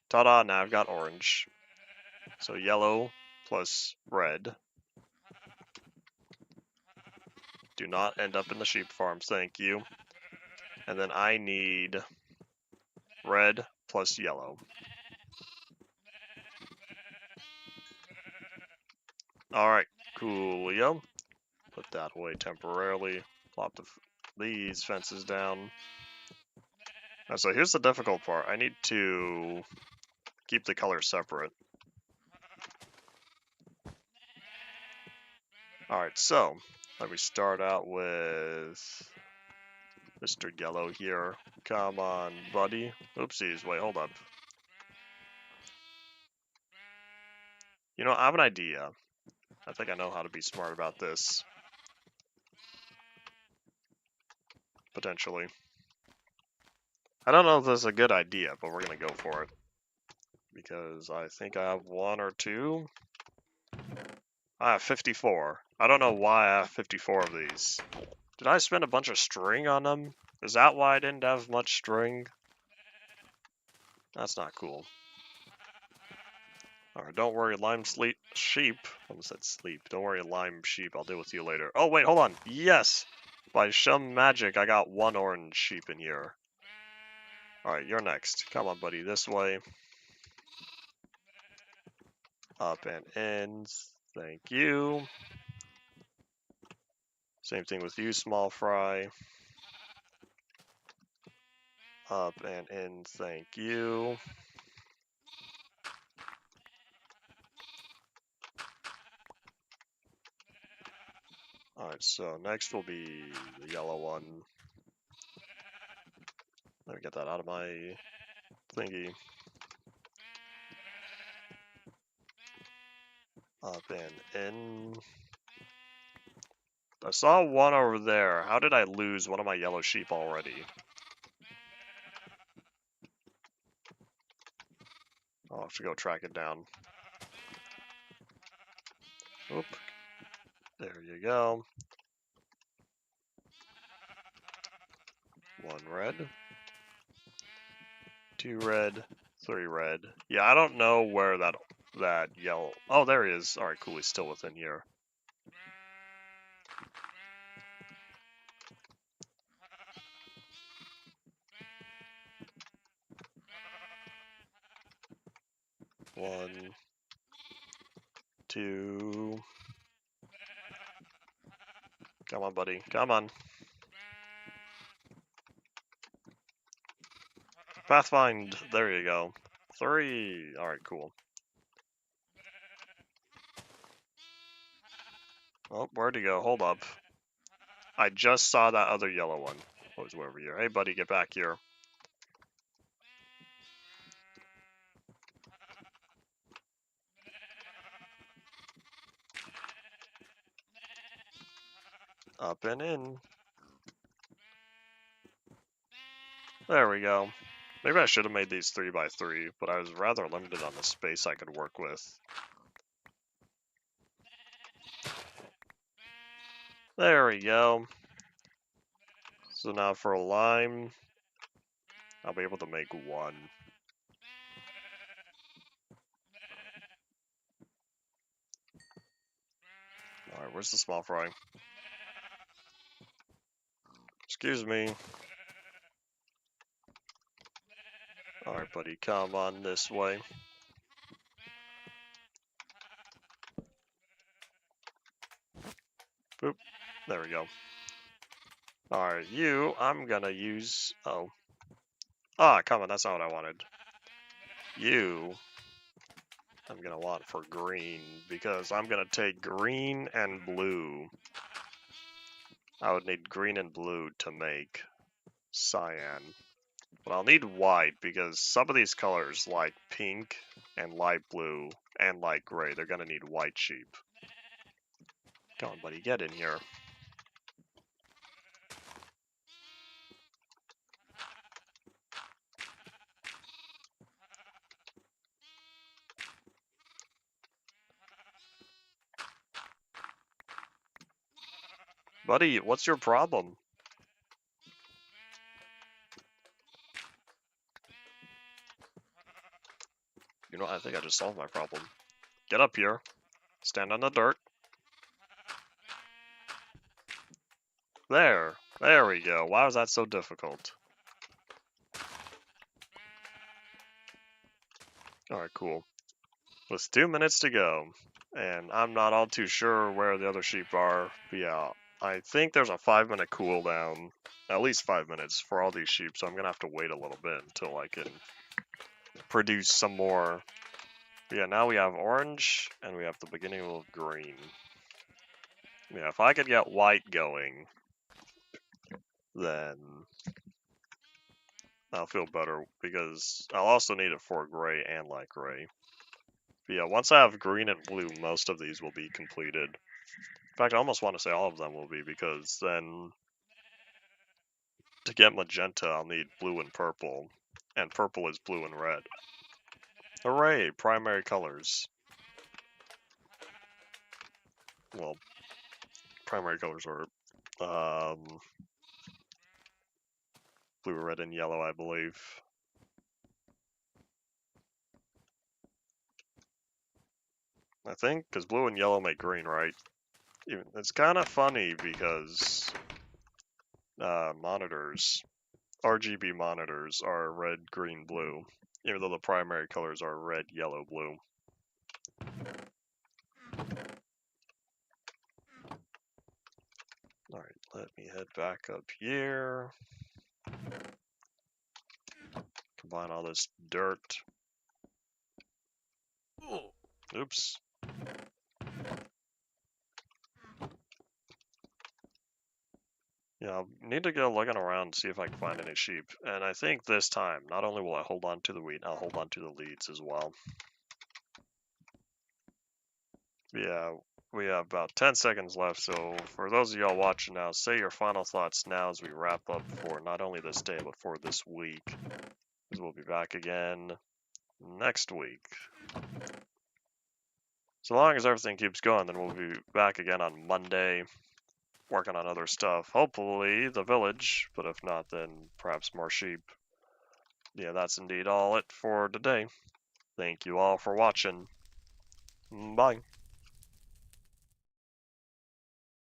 Ta-da, now I've got orange. So yellow plus red. Do not end up in the sheep farms, thank you. And then I need red plus yellow. Alright, coolio. Put that away temporarily. Plop these fences down. Now, so here's the difficult part. I need to keep the colors separate. Alright, so let me start out with Mr. Yellow here. Come on, buddy. Oopsies, wait, hold up. You know, I have an idea. I think I know how to be smart about this. Potentially. I don't know if this is a good idea, but we're gonna go for it. Because I think I have 1 or 2. I have 54. I don't know why I have 54 of these. Did I spend a bunch of string on them? Is that why I didn't have much string? That's not cool. Alright, don't worry, lime sheep. I almost said sleep. Don't worry, lime sheep. I'll deal with you later. Oh, wait, hold on. Yes! By some magic, I got 1 orange sheep in here. Alright, you're next. Come on, buddy, this way. Up and in. Thank you. Same thing with you, small fry. Up and in. Thank you. Alright, so next will be the yellow one. Let me get that out of my thingy. Up and in. I saw 1 over there. How did I lose one of my yellow sheep already? I'll have to go track it down. Oop. There you go. 1 red. 2 red. 3 red. Yeah, I don't know where that yellow... Oh, there he is. Alright, cool. He's still within here. One, 2. Come on, buddy. Come on. Pathfind. There you go. 3. Alright, cool. Oh, where'd he go? Hold up. I just saw that other yellow one. Oh, he's way over here. Hey, buddy, get back here. Up and in. There we go. Maybe I should have made these 3x3, but I was rather limited on the space I could work with. There we go. So now for a lime, I'll be able to make 1. Alright, where's the small fry? Excuse me. Alright, buddy, come on this way. Boop. There we go. Alright, you, I'm gonna use... Oh. Ah, come on, that's not what I wanted. You, I'm gonna want for green, because I'm gonna take green and blue. I would need green and blue to make cyan. But I'll need white, because some of these colors, like pink and light blue and light gray, they're gonna need white sheep. Come on, buddy, get in here. Buddy, what's your problem? You know, I think I just solved my problem. Get up here. Stand on the dirt. There. There we go. Why was that so difficult? Alright, cool. With 2 minutes to go. And I'm not all too sure where the other sheep are. But yeah, I think there's a 5-minute cooldown. At least 5 minutes for all these sheep, so I'm gonna have to wait a little bit until I can produce some more. But yeah, now we have orange, and we have the beginning of green. Yeah, if I could get white going, then I'll feel better, because I'll also need it for gray and light gray. But yeah, once I have green and blue, most of these will be completed. In fact, I almost want to say all of them will be, because then to get magenta, I'll need blue and purple purple is blue and red. Hooray! Primary colors. Well, primary colors are blue, red, and yellow, I believe. I think, because blue and yellow make green, right? It's kind of funny because monitors, RGB monitors are red, green, blue, even though the primary colors are red, yellow, blue. Alright, let me head back up here. Combine all this dirt. Oops. Yeah, I need to go looking around and see if I can find any sheep. And I think this time, not only will I hold on to the wheat, I'll hold on to the leads as well. Yeah, we have about 10 seconds left, so for those of y'all watching now, say your final thoughts now as we wrap up for not only this day, but for this week. Because we'll be back again next week. So long as everything keeps going, then we'll be back again on Monday, working on other stuff. Hopefully the village, but if not, then perhaps more sheep. Yeah, that's indeed all it for today. Thank you all for watching. Bye.